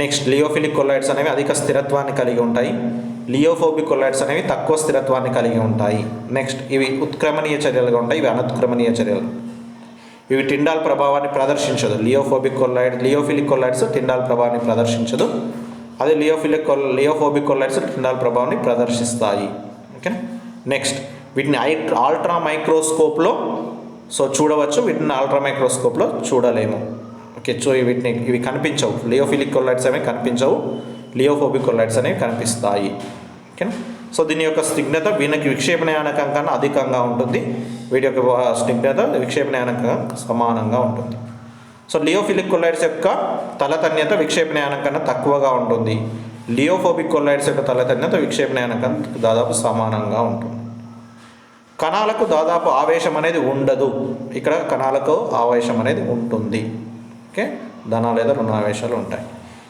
నెక్స్ట్ లియోఫిలిక్ కొల్లాయిడ్స్ అనేవి అధిక స్థిరత్వాన్ని కలిగి ఉంటాయి. లియోఫోబిక్ కొల్లాయిడ్స్ అనేవి తక్కువ స్థిరత్వాన్ని కలిగి ఉంటాయి. నెక్స్ట్ ఇవి ఉత్క్రమణీయ చర్యలుగా ఉంటాయి, ఇవి అనుత్క్రమణీయ చర్యలు. ఇవి టిండాల్ ప్రభావాన్ని ప్రదర్శించదు. లియోఫిలిక్ కొల్లాయిడ్స్ టిండాల్ ప్రభావాన్ని ప్రదర్శించదు. అదే లియోఫోబిక్ కొల్లాయిడ్స్ టిండాల్ ప్రభావాన్ని ప్రదర్శిస్తాయి. ఓకేనా. నెక్స్ట్ వీటిని అల్ట్రా మైక్రోస్కోప్లో చూడవచ్చు, వీటిని అల్ట్రా మైక్రోస్కోప్లో చూడలేము. ఓకే. సో ఇవి కనిపించవు. లియోఫిలిక్ కొల్లాయిడ్స్ అనేవి కనిపించవు, లియోఫోబిక్ కొల్లాయిడ్స్ అనేవి కనిపిస్తాయి. ఓకేనా. సో దీని యొక్క స్నిగ్ధత వీనికి విక్షేపణ యానకం కన్నా అధికంగా ఉంటుంది, వీటి యొక్క స్నిగ్ధత విక్షేపణ యానకం సమానంగా ఉంటుంది. సో లియోఫిలిక్ కొల్లాయిడ్స్ యొక్క తలతన్యత విక్షేపణ యానకం కన్నా తక్కువగా ఉంటుంది. లియోఫోబిక్ కొల్లాయిడ్స్ యొక్క తలతన్యత విక్షేపణ యానకం దాదాపు సమానంగా ఉంటుంది. కణాలకు దాదాపు ఆవేశం అనేది ఉండదు. ఇక్కడ కణాలకు ఆవేశం అనేది ఉంటుంది. ఓకే, ధన లేదా రుణ ఆవేశాలు ఉంటాయి.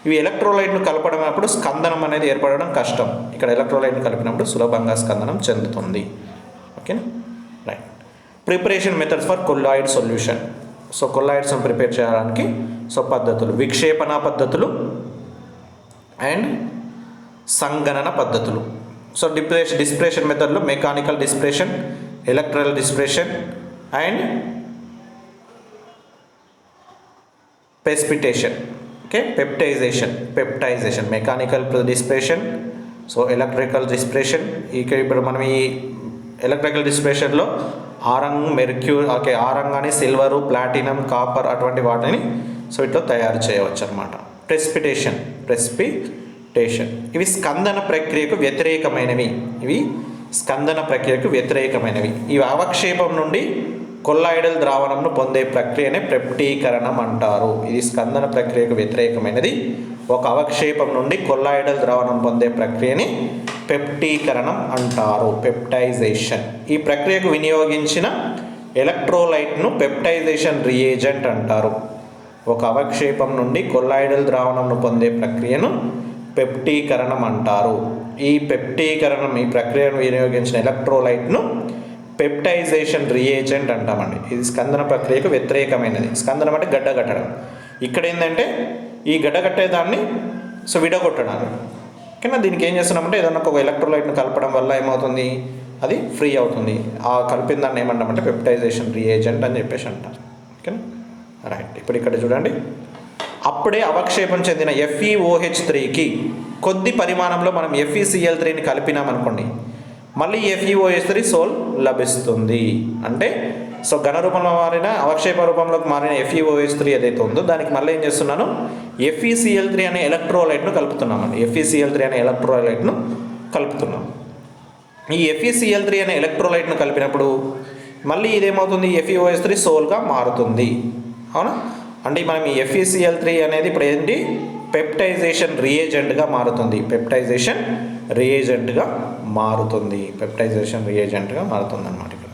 ఇవి ఎలక్ట్రోలైట్ను కలపడం అప్పుడు స్కందనం అనేది ఏర్పడడం కష్టం. ఇక్కడ ఎలక్ట్రోలైట్ను కలిపినప్పుడు సులభంగా స్కందనం చెందుతుంది. ఓకేనా, right. Preparation methods for colloid solution. So కొల్లాయిడ్స్ను ప్రిపేర్ చేయడానికి పద్ధతులు విక్షేపణ పద్ధతులు అండ్ సంగణన పద్ధతులు. సో డిస్ప్రెషన్ మెథడ్లో mechanical dispersion, electrical dispersion and precipitation. Okay, peptization mechanical dispersion, so electrical dispersion. ఇప్పుడు మనం ఈ ఎలక్ట్రికల్ డిస్ప్రెషన్లో ఆరం కానీ సిల్వరు, ప్లాటినం, కాపర్ అటువంటి వాటిని ఇట్లా తయారు చేయవచ్చు అన్నమాట. ప్రెసిపిటేషన్ ఇవి స్కందన ప్రక్రియకు వ్యతిరేకమైనవి. ఇవి అవక్షేపం నుండి కొల్లాయిడల్ ద్రావణంను పొందే ప్రక్రియనే పెప్టీకరణం అంటారు. ఇది స్కందన ప్రక్రియకు వ్యతిరేకమైనది. ఒక అవక్షేపం నుండి కొల్లాయిడల్ ద్రావణం పొందే ప్రక్రియని పెప్టీకరణం అంటారు, పెప్టైజేషన్. ఈ ప్రక్రియకు వినియోగించిన ఎలక్ట్రోలైట్ను పెప్టైజేషన్ రియేజెంట్ అంటారు. ఒక అవక్షేపం నుండి కొల్లాయిడల్ ద్రావణంను పొందే ప్రక్రియను పెప్టీకరణం అంటారు. ఈ ప్రక్రియను వినియోగించిన ఎలక్ట్రోలైట్ను పెప్టైజేషన్ రియేజెంట్ అంటామండి. ఇది స్కందన ప్రక్రియకు వ్యతిరేకమైనది. స్కందనం అంటే గడ్డగట్టడం. ఇక్కడ ఏంటంటే ఈ గడ్డగట్టేదాన్ని విడగొట్టడానికి. కానీ దీనికి ఏం చేస్తున్నామంటే ఏదన్నా ఒక ఎలక్ట్రోలైట్ను కలపడం వల్ల ఏమవుతుంది, అది ఫ్రీ అవుతుంది. ఆ కలిపిన దాన్ని ఏమంటామంటే పెప్టైజేషన్ రియేజెంట్ అని చెప్పేసి అంటారు. ఓకేనా, రైట్. ఇప్పుడు ఇక్కడ చూడండి, అప్పుడే అవక్షేపం చెందిన FeOH3కి కొద్ది పరిమాణంలో మనం FeCl3ని కలిపినామనుకోండి, మళ్ళీ FeOH3 సోల్ లభిస్తుంది. అంటే ఘన రూపంలో మారిన అవక్షేప రూపంలోకి మారిన FeOH3 ఏదైతే ఉందో దానికి మళ్ళీ ఏం చేస్తున్నాను, FeCl3 అనే ఎలక్ట్రోలైట్ను కలుపుతున్నామండి. ఈ FeCl3 అనే ఎలక్ట్రోలైట్ను కలిపినప్పుడు మళ్ళీ ఇదేమవుతుంది, FeOH3 సోల్గా మారుతుంది. అవునా, అంటే మనం ఈ FeCl3 అనేది ఇప్పుడు ఏంటి, పెప్టైజేషన్ రియేజెంట్గా మారుతుంది. పెప్టైజేషన్ రియేజెంట్గా మారుతుంది అన్నమాట ఇక్కడ.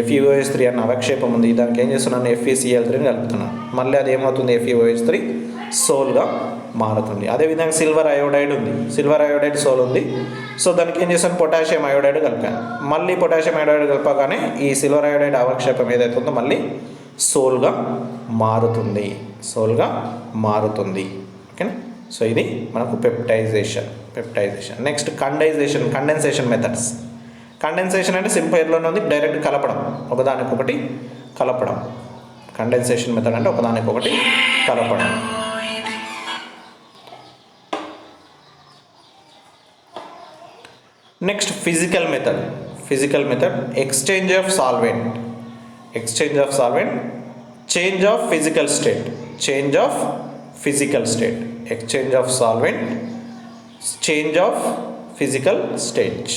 FeOH3 అన్న అవక్షేపం ఉంది, దానికి ఏం చేస్తున్నాను, FeCl3ని కలుపుతున్నాను. మళ్ళీ అది ఏమవుతుంది, FeOH3 సోల్గా మారుతుంది. అదేవిధంగా సిల్వర్ అయోడైడ్ ఉంది, సోల్ ఉంది. దానికి ఏం చేస్తాను, పొటాషియం అయోడైడ్ కలిపాను. మళ్ళీ పొటాషియం అయోడైడ్ కలపగానే ఈ సిల్వర్ అయోడైడ్ అవక్షేపం ఏదైతే ఉందో మళ్ళీ సోల్గా మారుతుంది. ఓకేనా, ఇది మనకు peptization. Next condensation methods. Condensation అంటే సింపుల్లోనే ఉంది, డైరెక్ట్ కలపడం, ఒకదానికొకటి కలపడం. కండెన్సేషన్ మెథడ్ అంటే ఒకదానికొకటి కలపడం. Next physical method exchange of solvent, change of physical state, exchange of solvent, change of physical state.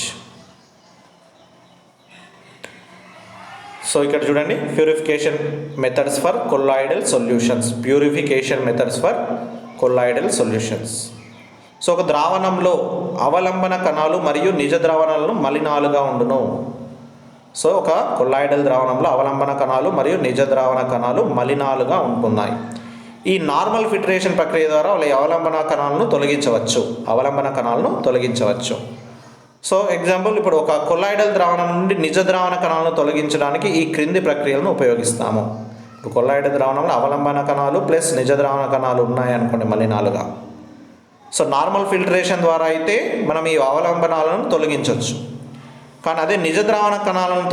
ఇక్కడ చూడండి, purification methods for colloidal solutions. ఒక ద్రావణంలో అవలంబన కణాలు మరియు నిజ ద్రావణాలను మలినాలుగా ఉండును. ఒక కొల్లాయిడల్ ద్రావణంలో అవలంబన కణాలు మరియు నిజ ద్రావణ కణాలు మలినాలుగా ఉంటున్నాయి. ఈ నార్మల్ ఫిల్టరేషన్ ప్రక్రియ ద్వారా వాళ్ళ అవలంబన కణాలను తొలగించవచ్చు. ఎగ్జాంపుల్, ఇప్పుడు ఒక కొల్లాయిడల్ ద్రావణం నుండి నిజ ద్రావణ కణాలను తొలగించడానికి ఈ క్రింది ప్రక్రియలను ఉపయోగిస్తాము. ఇప్పుడు కొల్లాయిడల్ ద్రావణంలో అవలంబన కణాలు ప్లస్ నిజ ద్రావణ కణాలు ఉన్నాయనుకోండి మలినాలుగా. నార్మల్ ఫిల్టరేషన్ ద్వారా అయితే మనం ఈ అవలంబనాలను తొలగించవచ్చు. కానీ అదే నిజ ద్రావణ కణాలను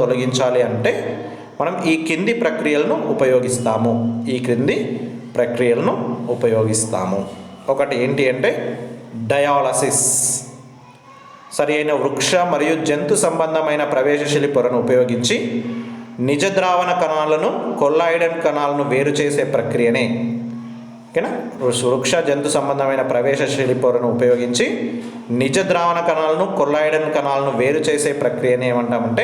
తొలగించాలి అంటే మనం ఈ కింది ప్రక్రియలను ఉపయోగిస్తాము. ఒకటి ఏంటి అంటే డయాలసిస్. సరి అయిన వృక్ష మరియు జంతు సంబంధమైన ప్రవేశశీలి పొరను ఉపయోగించి నిజ ద్రావణ కణాలను కొల్లాయిడల్ కణాలను వేరు చేసే ప్రక్రియనే. ఓకేనా, వృక్ష జంతు సంబంధమైన ప్రవేశశీలి పొరను ఉపయోగించి నిజ ద్రావణ కణాలను కొల్లాయిడల్ కణాలను వేరు చేసే ప్రక్రియనే ఏమంటామంటే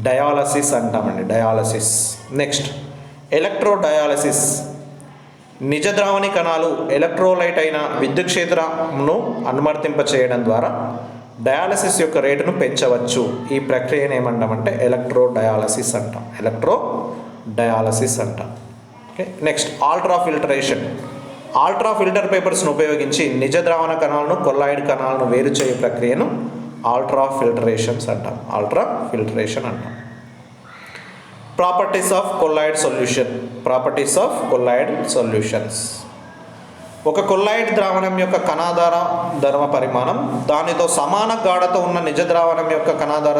డయాలసిస్ అంటామండి. నెక్స్ట్ ఎలక్ట్రోడయాలసిస్. నిజ ద్రావణి కణాలు ఎలక్ట్రోలైట్ అయిన విద్యుత్ క్షేత్రంను అనువర్తింప చేయడం ద్వారా డయాలసిస్ యొక్క రేటును పెంచవచ్చు. ఈ ప్రక్రియను ఏమంటామంటే ఎలక్ట్రోడయాలసిస్ అంటాం. ఎలక్ట్రోడయాలసిస్ అంటాం. Okay, next ఆల్ట్రాఫిల్టరేషన్. ఆల్ట్రాఫిల్టర్ పేపర్స్ను ఉపయోగించి నిజ ద్రావణ కణాలను కొల్లాయిడ్ కణాలను వేరు చేయు ప్రక్రియను ఆల్ట్రాఫిల్టరేషన్స్ అంటాం. ఆల్ట్రాఫిల్టరేషన్ అంటాం. Properties of colloid solution. Properties of colloid solutions. ఒక కొల్లాయిడ్ ద్రావణం యొక్క కణాధార ధర్మ పరిమాణం దానితో సమాన గాఢత ఉన్న నిజ ద్రావణం యొక్క కణాధార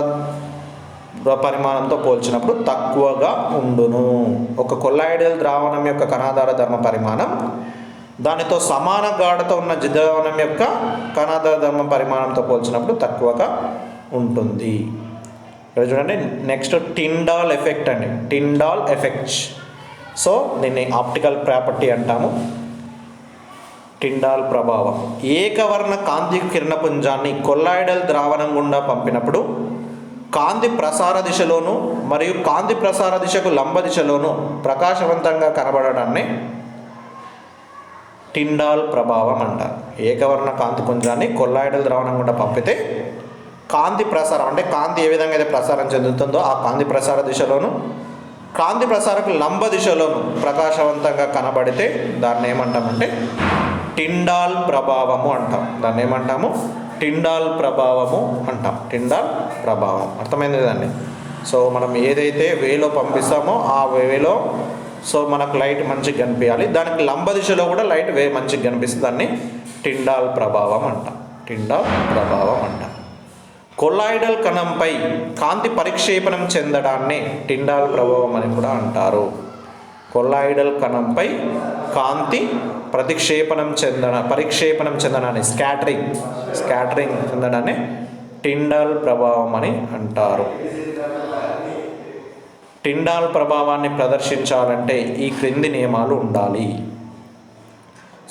పరిమాణంతో పోల్చినప్పుడు తక్కువగా ఉండును. ఒక కొల్లాయిడల్ ద్రావణం యొక్క కణాధార ధర్మ పరిమాణం దానితో సమాన గాఢత ఉన్న నిజ ద్రావణం యొక్క కణాధార ధర్మ పరిమాణంతో పోల్చినప్పుడు తక్కువగా ఉంటుంది. ఇక్కడ చూడండి, నెక్స్ట్ టిండాల్ ఎఫెక్ట్ అండి. Tyndall effect. సో దీన్ని ఆప్టికల్ ప్రాపర్టీ అంటాము. టిండాల్ ప్రభావం. ఏకవర్ణ కాంతి కిరణపుంజాన్ని కొల్లాయిడల్ ద్రావణం గుండా పంపినప్పుడు కాంతి ప్రసార దిశలోను మరియు కాంతి ప్రసార దిశకు లంబ దిశలోను ప్రకాశవంతంగా కనబడడాన్ని టిండాల్ ప్రభావం అంటారు. ఏకవర్ణ కాంతి పుంజాన్ని కొల్లాయిడల్ ద్రావణం గుండా పంపితే కాంతి ప్రసారం అంటే కాంతి ఏ విధంగా అయితే ప్రసారం చెందుతుందో ఆ కాంతి ప్రసార దిశలోను కాంతి ప్రసారకు లంబ దిశలోను ప్రకాశవంతంగా కనబడితే దాన్ని ఏమంటామంటే టిండాల్ ప్రభావము అంటాం. దాన్ని ఏమంటాము? టిండాల్ ప్రభావము అంటాం. టిండాల్ ప్రభావం. అర్థమైంది కదండి? సో మనం ఏదైతే వేలో పంపిస్తామో ఆ వేలో సో మనకు లైట్ మంచిగా కనిపించాలి. దానికి లంబ దిశలో కూడా లైట్ మంచిగా కనిపిస్తుంది. దాన్ని టిండాల్ ప్రభావం అంటాం. టిండాల్ ప్రభావం అంటాం. కొల్లాయిడల్ కణంపై కాంతి పరిక్షేపణం చెందడాన్ని టిండాల్ ప్రభావం అని కూడా అంటారు. కొల్లాయిడల్ కణంపై కాంతి పరిక్షేపణం చెందడాన్ని స్కాటరింగ్ చెందడాన్ని టిండాల్ ప్రభావం అని అంటారు. టిండాల్ ప్రభావాన్ని ప్రదర్శించాలంటే ఈ క్రింది నియమాలు ఉండాలి.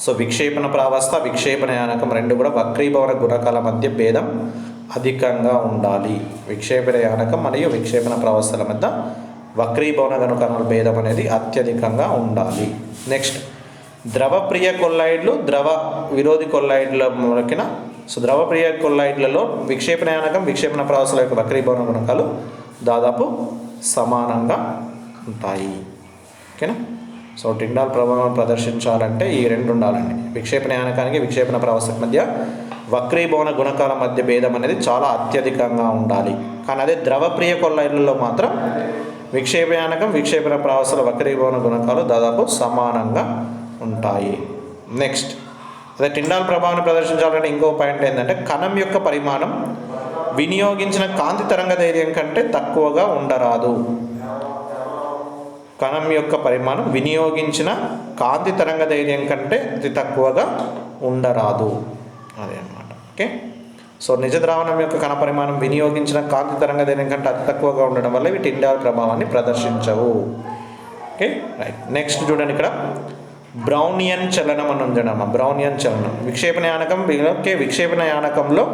సో విక్షేపణ ప్రావస్థ, విక్షేపణ యానకం రెండు కూడా వక్రీభవన గుణకాల మధ్య భేదం అధికంగా ఉండాలి. విక్షేపణ యానకం మరియు విక్షేపణ ప్రావస్థల మధ్య వక్రీభవన గుణకాల భేదం అనేది అత్యధికంగా ఉండాలి. నెక్స్ట్ ద్రవప్రియ కొల్లాయిడ్లు, ద్రవ విరోధి కొల్లాయిడ్ల మొలకిన. సో ద్రవప్రియ కొల్లాయిడ్లలో విక్షేపణ యానకం, విక్షేపణ ప్రావస్థల యొక్క వక్రీభవన గుణకాలు దాదాపు సమానంగా ఉంటాయి. ఓకేనా? సో టిండాల్ ప్రభావం ప్రదర్శించాలంటే ఈ రెండు ఉండాలండి. విక్షేపణ యానకానికి విక్షేపణ ప్రావస్థకు మధ్య వక్రీభవన గుణకాల మధ్య భేదం అనేది చాలా అత్యధికంగా ఉండాలి. కానీ అదే ద్రవప్రియ కొల్లాయిడ్లలో మాత్రం విక్షేపణ యానకం, విక్షేపణ ప్రావస్థల వక్రీభవన గుణకాలు దాదాపు సమానంగా ఉంటాయి. నెక్స్ట్ అదే టిండాల్ ప్రభావాన్ని ప్రదర్శించాలంటే ఇంకో పాయింట్ ఏంటంటే కణం యొక్క పరిమాణం వినియోగించిన కాంతి తరంగ ధైర్యం కంటే తక్కువగా ఉండరాదు. కణం యొక్క పరిమాణం వినియోగించిన కాంతి తరంగ ధైర్యం కంటే అతి తక్కువగా ఉండరాదు. అదే అన్నమాట. ఓకే. సో నిజ ద్రావణం యొక్క కణ పరిమాణం వినియోగించిన కాంతి తరంగ ధైర్యం కంటే అతి తక్కువగా ఉండడం వల్ల ఇవి టిండాల్ ప్రభావాన్ని ప్రదర్శించవు. Okay, right. నెక్స్ట్ చూడండి, ఇక్కడ బ్రౌనియన్ చలనం అని ఉందన్నమా. బ్రౌనియన్ చలనం విక్షేపణ యానకం. విక్షేపణ యానకంలో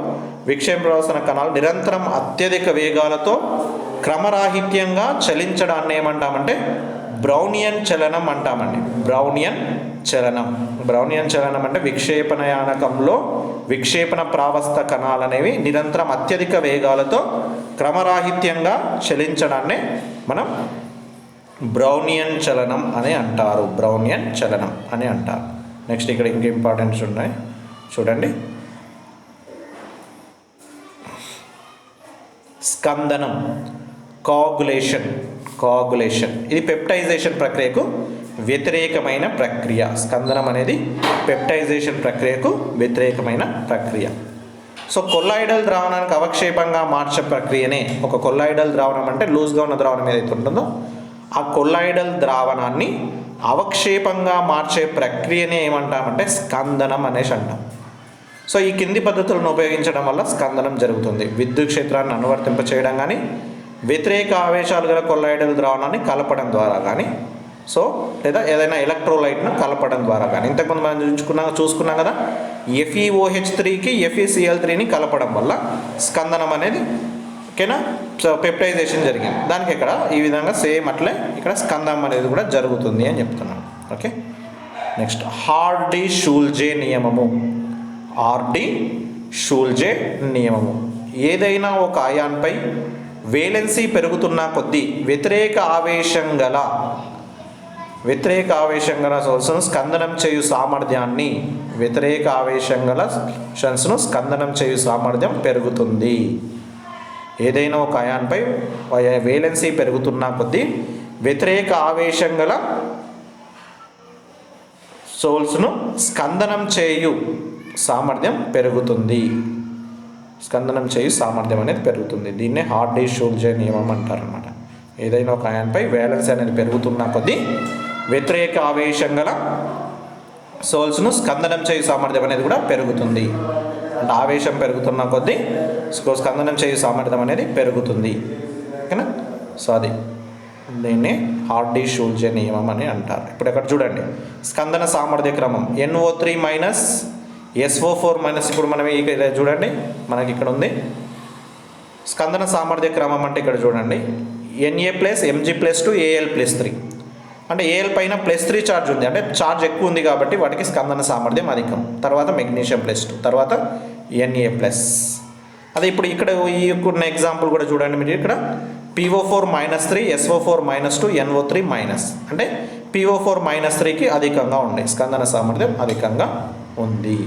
విక్షేపణ ప్రవసన కణాలు నిరంతరం అత్యధిక వేగాలతో క్రమరాహిత్యంగా చలించడాన్ని ఏమంటామంటే బ్రౌనియన్ చలనం అంటామండి. బ్రౌనియన్ చలనం అంటే విక్షేపణ యానకంలో విక్షేపణ ప్రావస్థ కణాలు అనేవి నిరంతరం అత్యధిక వేగాలతో క్రమరాహిత్యంగా చలించడాన్ని మనం బ్రౌనియన్ చలనం అని అంటారు. బ్రౌనియన్ చలనం అని అంటారు. నెక్స్ట్ ఇక్కడ ఇంక ఇంపార్టెంట్స్ ఉన్నాయి చూడండి. స్కందనం, కోఆగులేషన్ ఇది పెప్టైజేషన్ ప్రక్రియకు వ్యతిరేకమైన ప్రక్రియ. స్కందనం అనేది పెప్టైజేషన్ ప్రక్రియకు వ్యతిరేకమైన ప్రక్రియ. సో కొల్లాయిడల్ ద్రావణానికి అవక్షేపంగా మార్చే ప్రక్రియనే ఒక కొల్లాయిడల్ ద్రావణం అంటే లూజ్గా ఉన్న ద్రావణం ఏదైతే ఉంటుందో ఆ కొల్లాయిడల్ ద్రావణాన్ని అవక్షేపంగా మార్చే ప్రక్రియనే ఏమంటామంటే స్కందనం అనేసి అంటాం. సో ఈ కింది పద్ధతులను ఉపయోగించడం వల్ల స్కందనం జరుగుతుంది. విద్యుత్ క్షేత్రాన్ని అనువర్తింప చేయడం కానీ, వ్యతిరేక ఆవేశాలు గల కొల్లాయిడల్ ద్రావణాన్ని కలపడం ద్వారా కానీ, సో లేదా ఏదైనా ఎలక్ట్రోలైట్ను కలపడం ద్వారా కానీ. ఇంతకుముందు మనం చూసుకున్నాం కదా, FeOH3కి FeCl3ని కలపడం వల్ల స్కందనం అనేది ఓకేనా. సో పెప్టైజేషన్ జరిగింది. దానికి ఇక్కడ ఈ విధంగా సేమ్ అట్లే ఇక్కడ స్కందనం అనేది కూడా జరుగుతుంది అని చెప్తున్నాను. ఓకే. నెక్స్ట్ హార్డీ షూల్జే నియమము. హార్డీ షూల్జే నియమము. ఏదైనా ఒక అయాన్పై వేలెన్సీ పెరుగుతున్న కొద్దీ వ్యతిరేక ఆవేశం గల సోర్స్ను స్కందనం చేయు సామర్థ్యాన్ని స్కందనం చేయు సామర్థ్యం పెరుగుతుంది. ఏదైనా ఒక అయాన్పై వేలెన్సీ పెరుగుతున్న కొద్దీ వ్యతిరేక ఆవేశం గల సోల్స్ను స్కందనం చేయు సామర్థ్యం పెరుగుతుంది. స్కందనం చేయు సామర్థ్యం అనేది పెరుగుతుంది. దీన్నే హార్డీ-షూల్జే నియమం అంటారనమాట. ఏదైనా ఒక అయాన్పై వేలెన్సీ అనేది పెరుగుతున్న కొద్దీ వ్యతిరేక ఆవేశం గల సోల్స్ను స్కందనం చేయు సామర్థ్యం అనేది కూడా పెరుగుతుంది. అంటే ఆవేశం పెరుగుతున్న కొద్దీ స్కందనం చేయు సామర్థ్యం అనేది పెరుగుతుంది. ఓకేనా? సో అది దీన్ని హార్డీ-షూల్జే నియమం అని అంటారు. ఇప్పుడు ఇక్కడ చూడండి, స్కందన సామర్థ్య క్రమం NO3 SO4 ఇప్పుడు మనం ఇక్కడ చూడండి, మనకి ఇక్కడ ఉంది స్కందన సామర్థ్య క్రమం. అంటే ఇక్కడ చూడండి, Na+Mg+2 Al+3 అంటే Al పైన +3 ఛార్జ్ ఉంది, అంటే ఛార్జ్ ఎక్కువ ఉంది కాబట్టి వాటికి స్కందన సామర్థ్యం అధికం. తర్వాత మెగ్నీషియం+2, తర్వాత Na+. అదే ఇప్పుడు ఇక్కడ ఈ ఉన్న ఎగ్జాంపుల్ కూడా చూడండి మీరు, ఇక్కడ PO4-3 SO4-2 NO3-, అంటే PO4-3కి అధికంగా ఉంది, స్కందన సామర్థ్యం అధికంగా ఉంది.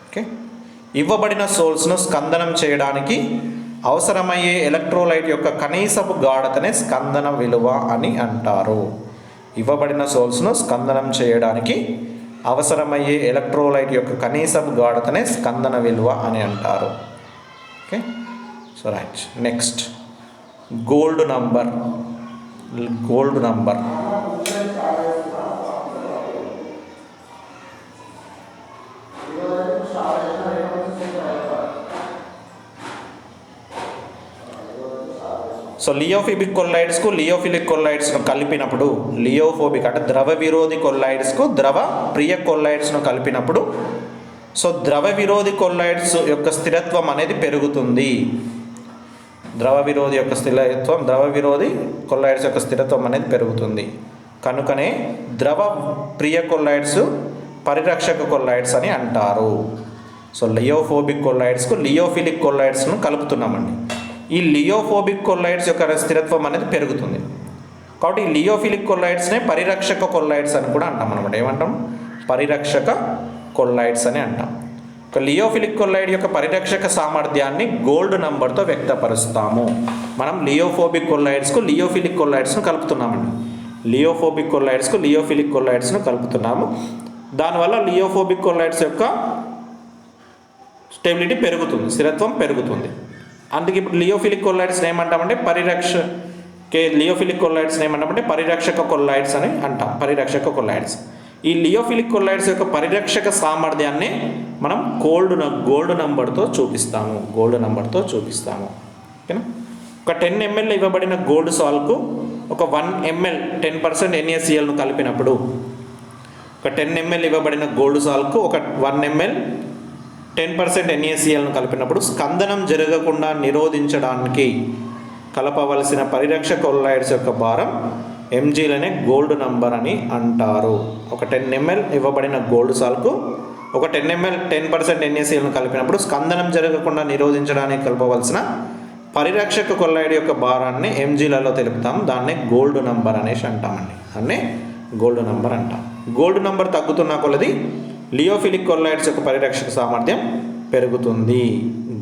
ఓకే, ఇవ్వబడిన సోల్స్ను స్కందనం చేయడానికి అవసరమయ్యే ఎలక్ట్రోలైట్ యొక్క కనీసపు గాఢతనే స్కందన విలువ అని అంటారు. ఇవ్వబడిన సోల్స్ను స్కందనం చేయడానికి అవసరమయ్యే ఎలక్ట్రోలైట్ యొక్క కనీసపు గాఢతనే స్కందన విలువ అని అంటారు. Okay, so right. Next gold number. So lyophilic కొల్లాయిడ్స్కు లియోఫిలిక్ కొల్లాయిడ్స్ను కలిపినప్పుడు, లియోఫోబిక్ అంటే ద్రవ విరోధి కొల్లాయిడ్స్కు ద్రవ ప్రియ కొల్లాయిడ్స్ను కలిపినప్పుడు సో ద్రవ విరోధి కొల్లాయిడ్స్ యొక్క స్థిరత్వం అనేది పెరుగుతుంది. ద్రవ విరోధి కొల్లాయిడ్స్ యొక్క స్థిరత్వం అనేది పెరుగుతుంది. కనుకనే ద్రవ ప్రియ కొల్లాయిడ్స్ పరిరక్షక కొల్లాయిడ్స్ అని అంటారు. సో లియోఫోబిక్ కొల్లాయిడ్స్కు లియోఫిలిక్ కొల్లాయిడ్స్ను కలుపుతున్నామండి. ఈ లియోఫోబిక్ కొల్లాయిడ్స్ యొక్క స్థిరత్వం అనేది పెరుగుతుంది కాబట్టి ఈ లియోఫిలిక్ కొల్లాయిడ్స్నే పరిరక్షక కొల్లాయిడ్స్ అని కూడా అంటాం అనమాట. ఏమంటాం? పరిరక్షక కొల్లాయిడ్స్ అని అంటాం. ఒక లియోఫిలిక్ కొల్లాయిడ్ యొక్క పరిరక్షక సామర్థ్యాన్ని గోల్డ్ నంబర్తో వ్యక్తపరుస్తాము. మనం లియోఫోబిక్ కొల్లాయిడ్స్కు లియోఫిలిక్ కొల్లాయిడ్స్ను కలుపుతున్నామండి. లియోఫోబిక్ కొల్లాయిడ్స్కు లియోఫిలిక్ కొల్లాయిడ్స్ను కలుపుతున్నాము. దానివల్ల లియోఫోబిక్ కొల్లాయిడ్స్ యొక్క స్టెబిలిటీ పెరుగుతుంది, స్థిరత్వం పెరుగుతుంది. అందుకే ఇప్పుడు లియోఫిలిక్ కొల్లాయిడ్స్ని ఏమంటామంటే పరిరక్షక కొల్లాయిడ్స్ అని అంటాం. పరిరక్షక కొల్లాయిడ్స్. ఈ లియోఫిలిక్ కొల్లాయిడ్స్ యొక్క పరిరక్షక సామర్థ్యాన్ని మనం గోల్డ్ నంబర్తో చూపిస్తాము. ఓకేనా? ఒక 10 ml ఇవ్వబడిన గోల్డ్ సాల్ట్కు ఒక 1 ml 10% NaClను కలిపినప్పుడు, ఒక 10 ml ఇవ్వబడిన గోల్డ్ సాల్ట్కు ఒక 1 ml 10% NaClను కలిపినప్పుడు స్కందనం జరగకుండా నిరోధించడానికి కలపవలసిన పరిరక్షక కొల్లాయిడ్స్ యొక్క భారం mgలనే గోల్డ్ నంబర్ అని అంటారు. ఒక 10 ml ఇవ్వబడిన గోల్డ్ సాల్ట్కు ఒక 10 ml 10% NaClను కలిపినప్పుడు స్కందనం జరగకుండా నిరోధించడానికి కలపవలసిన పరిరక్షక కొల్లాయిడ్ యొక్క భారాన్ని mgలలో తెలుపుతాం. దాన్నే గోల్డ్ నంబర్ అనేసి అంటామండి. దాన్నే గోల్డ్ నంబర్ అంటాం. గోల్డ్ నంబర్ తగ్గుతున్న కొలది లియోఫిలిక్ కొల్లాయిడ్స్ యొక్క పరిరక్షక సామర్థ్యం పెరుగుతుంది.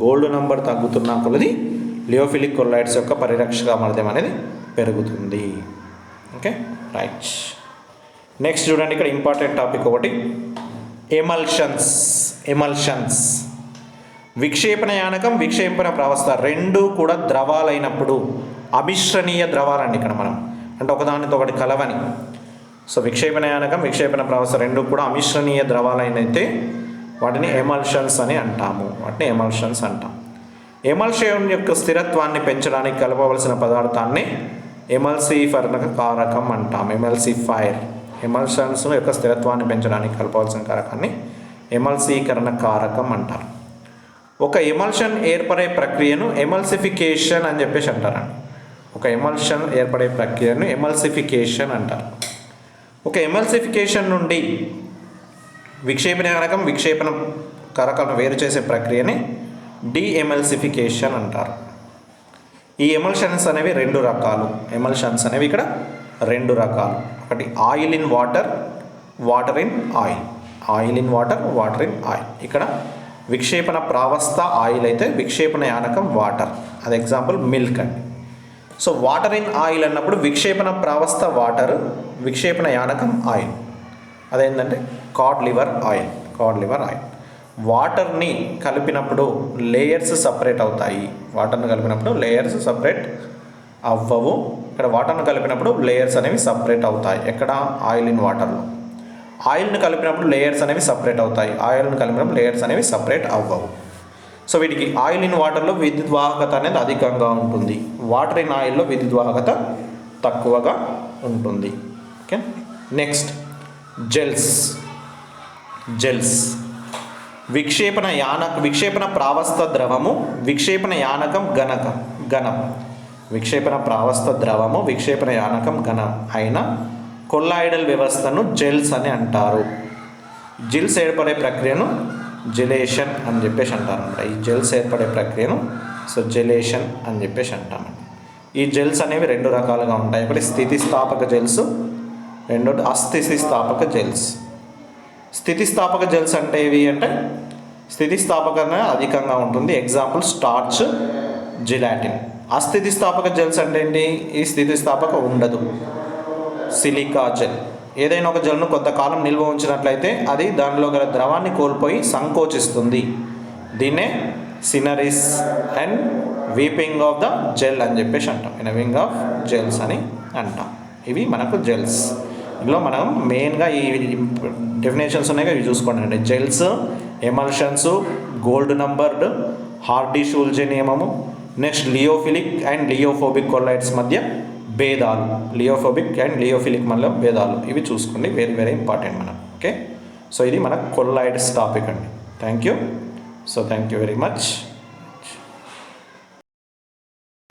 గోల్డ్ నంబర్ తగ్గుతున్న కొలది లియోఫిలిక్ కొల్లాయిడ్స్ యొక్క పరిరక్షక సామర్థ్యం అనేది పెరుగుతుంది. Okay, right. నెక్స్ట్ చూడండి, ఇక్కడ ఇంపార్టెంట్ టాపిక్ ఒకటి, ఎమల్షన్స్. విక్షేపణ యానకం, విక్షేపణ ప్రావస్థ రెండూ కూడా ద్రవాలైనప్పుడు అమిశ్రణీయ ద్రవాలండి. ఇక్కడ మనం అంటే ఒకదానితో ఒకటి కలవని. సో విక్షేపణ యానకం, విక్షేపణ ప్రావస్థ రెండూ కూడా అమిశ్రణీయ ద్రవాలైనైతే వాటిని ఎమల్షన్స్ అని అంటాము. ఎమల్షన్ యొక్క స్థిరత్వాన్ని పెంచడానికి కలపవలసిన పదార్థాన్ని ఎమల్సిఫైర్ కారకం అంటాం. ఎమల్షన్స్ యొక్క స్థిరత్వాన్ని పెంచడానికి కలపవలసిన కారకాన్ని ఎమల్సీకరణ కారకం అంటారు. ఒక ఎమల్షన్ ఏర్పడే ప్రక్రియను ఎమల్సిఫికేషన్ అని చెప్పేసి అంటారండి. ఒక ఎమల్షన్ ఏర్పడే ప్రక్రియను ఎమల్సిఫికేషన్ అంటారు. ఒక ఎమల్సిఫికేషన్ నుండి విక్షేపణ యానకం, విక్షేపణ కారకాలను వేరు చేసే ప్రక్రియని డీఎమల్సిఫికేషన్ అంటారు. ఈ ఎమల్షన్స్ అనేవి రెండు రకాలు. ఎమల్షన్స్ అనేవి ఇక్కడ రెండు రకాలు. ఒకటి oil in water, water in oil. Oil in water, water in oil. ఇక్కడ విక్షేపణ ప్రావస్థ ఆయిల్ అయితే విక్షేపణ యానకం వాటర్. అది ఎగ్జాంపుల్ మిల్క్ అండి. సో వాటర్ ఇన్ ఆయిల్ అన్నప్పుడు విక్షేపణ ప్రావస్థ వాటర్, విక్షేపణ యానకం ఆయిల్. అదేంటంటే Codd liver oil. Codd liver oil. వాటర్ని కలిపినప్పుడు లేయర్స్ సపరేట్ అవుతాయి. వాటర్ని కలిపినప్పుడు లేయర్స్ సపరేట్ అవ్వవు. ఇక్కడ వాటర్ని కలిపినప్పుడు లేయర్స్ అనేవి సపరేట్ అవుతాయి. ఎక్కడ? ఆయిల్ ఇన్ వాటర్లో. ఆయిల్ని కలిపినప్పుడు లేయర్స్ అనేవి సపరేట్ అవుతాయి. ఆయిల్ని కలిపినప్పుడు లేయర్స్ అనేవి సపరేట్ అవ్వవు. సో వీటికి ఆయిల్ ఇన్ వాటర్లో విద్యుత్ వాహకత అనేది అధికంగా ఉంటుంది. వాటర్ ఇన్ ఆయిల్లో విద్యుత్ వాహకత తక్కువగా ఉంటుంది. ఓకే. Next gels. జెల్స్ విక్షేపణ ప్రావస్థ ద్రవము, విక్షేపణ యానకం ఘనం. విక్షేపణ ప్రావస్థ ద్రవము, విక్షేపణ యానకం ఘనం అయిన కొల్లాయిడల్ వ్యవస్థను జెల్స్ అని అంటారు. జెల్స్ ఏర్పడే ప్రక్రియను జెలేషన్ అని చెప్పేసి అంటారన్నమాట. ఈ జెల్స్ ఏర్పడే ప్రక్రియను జెలేషన్ అని చెప్పేసి అంటామండి. ఈ జెల్స్ అనేవి రెండు రకాలుగా ఉంటాయి. ఒకటి స్థితిస్థాపక జెల్స్, రెండోది అస్థితిస్థాపక జెల్స్. స్థితిస్థాపక జెల్స్ అంటే ఏవి అంటే స్థితిస్థాపకత అధికంగా ఉంటుంది. Example starch, gelatin. అస్థితిస్థాపక జెల్స్ అంటే ఏంటి? ఈ స్థితిస్థాపక ఉండదు. Silica gel. ఏదైనా ఒక జెల్ను కొంతకాలం నిల్వ ఉంచినట్లయితే అది దానిలో గల ద్రవాన్ని కోల్పోయి సంకోచిస్తుంది. దీన్నే syneresis and weeping of the gel అని చెప్పేసి అంటాం. వినవింగ్ ఆఫ్ జెల్స్ అని అంటాం. ఇవి మనకు జెల్స్. ఇందులో మనం మెయిన్గా ఈ డెఫినేషన్స్ ఉన్నాయి, ఇవి చూసుకోండి అండి. జెల్స్, ఎమల్షన్స్, గోల్డ్ నంబర్డ్, హార్డీ-షూల్జే నియమము, నెక్స్ట్ లియోఫిలిక్ అండ్ లియోఫోబిక్ కొల్లాయిడ్స్ మధ్య భేదాలు, లియోఫోబిక్ అండ్ లియోఫిలిక్ మధ్య భేదాలు, ఇవి చూసుకోండి. వెరీ వెరీ ఇంపార్టెంట్ మనం. ఓకే. సో ఇది మన కొల్లాయిడ్స్ టాపిక్ అండి. Thank you. So thank you very much.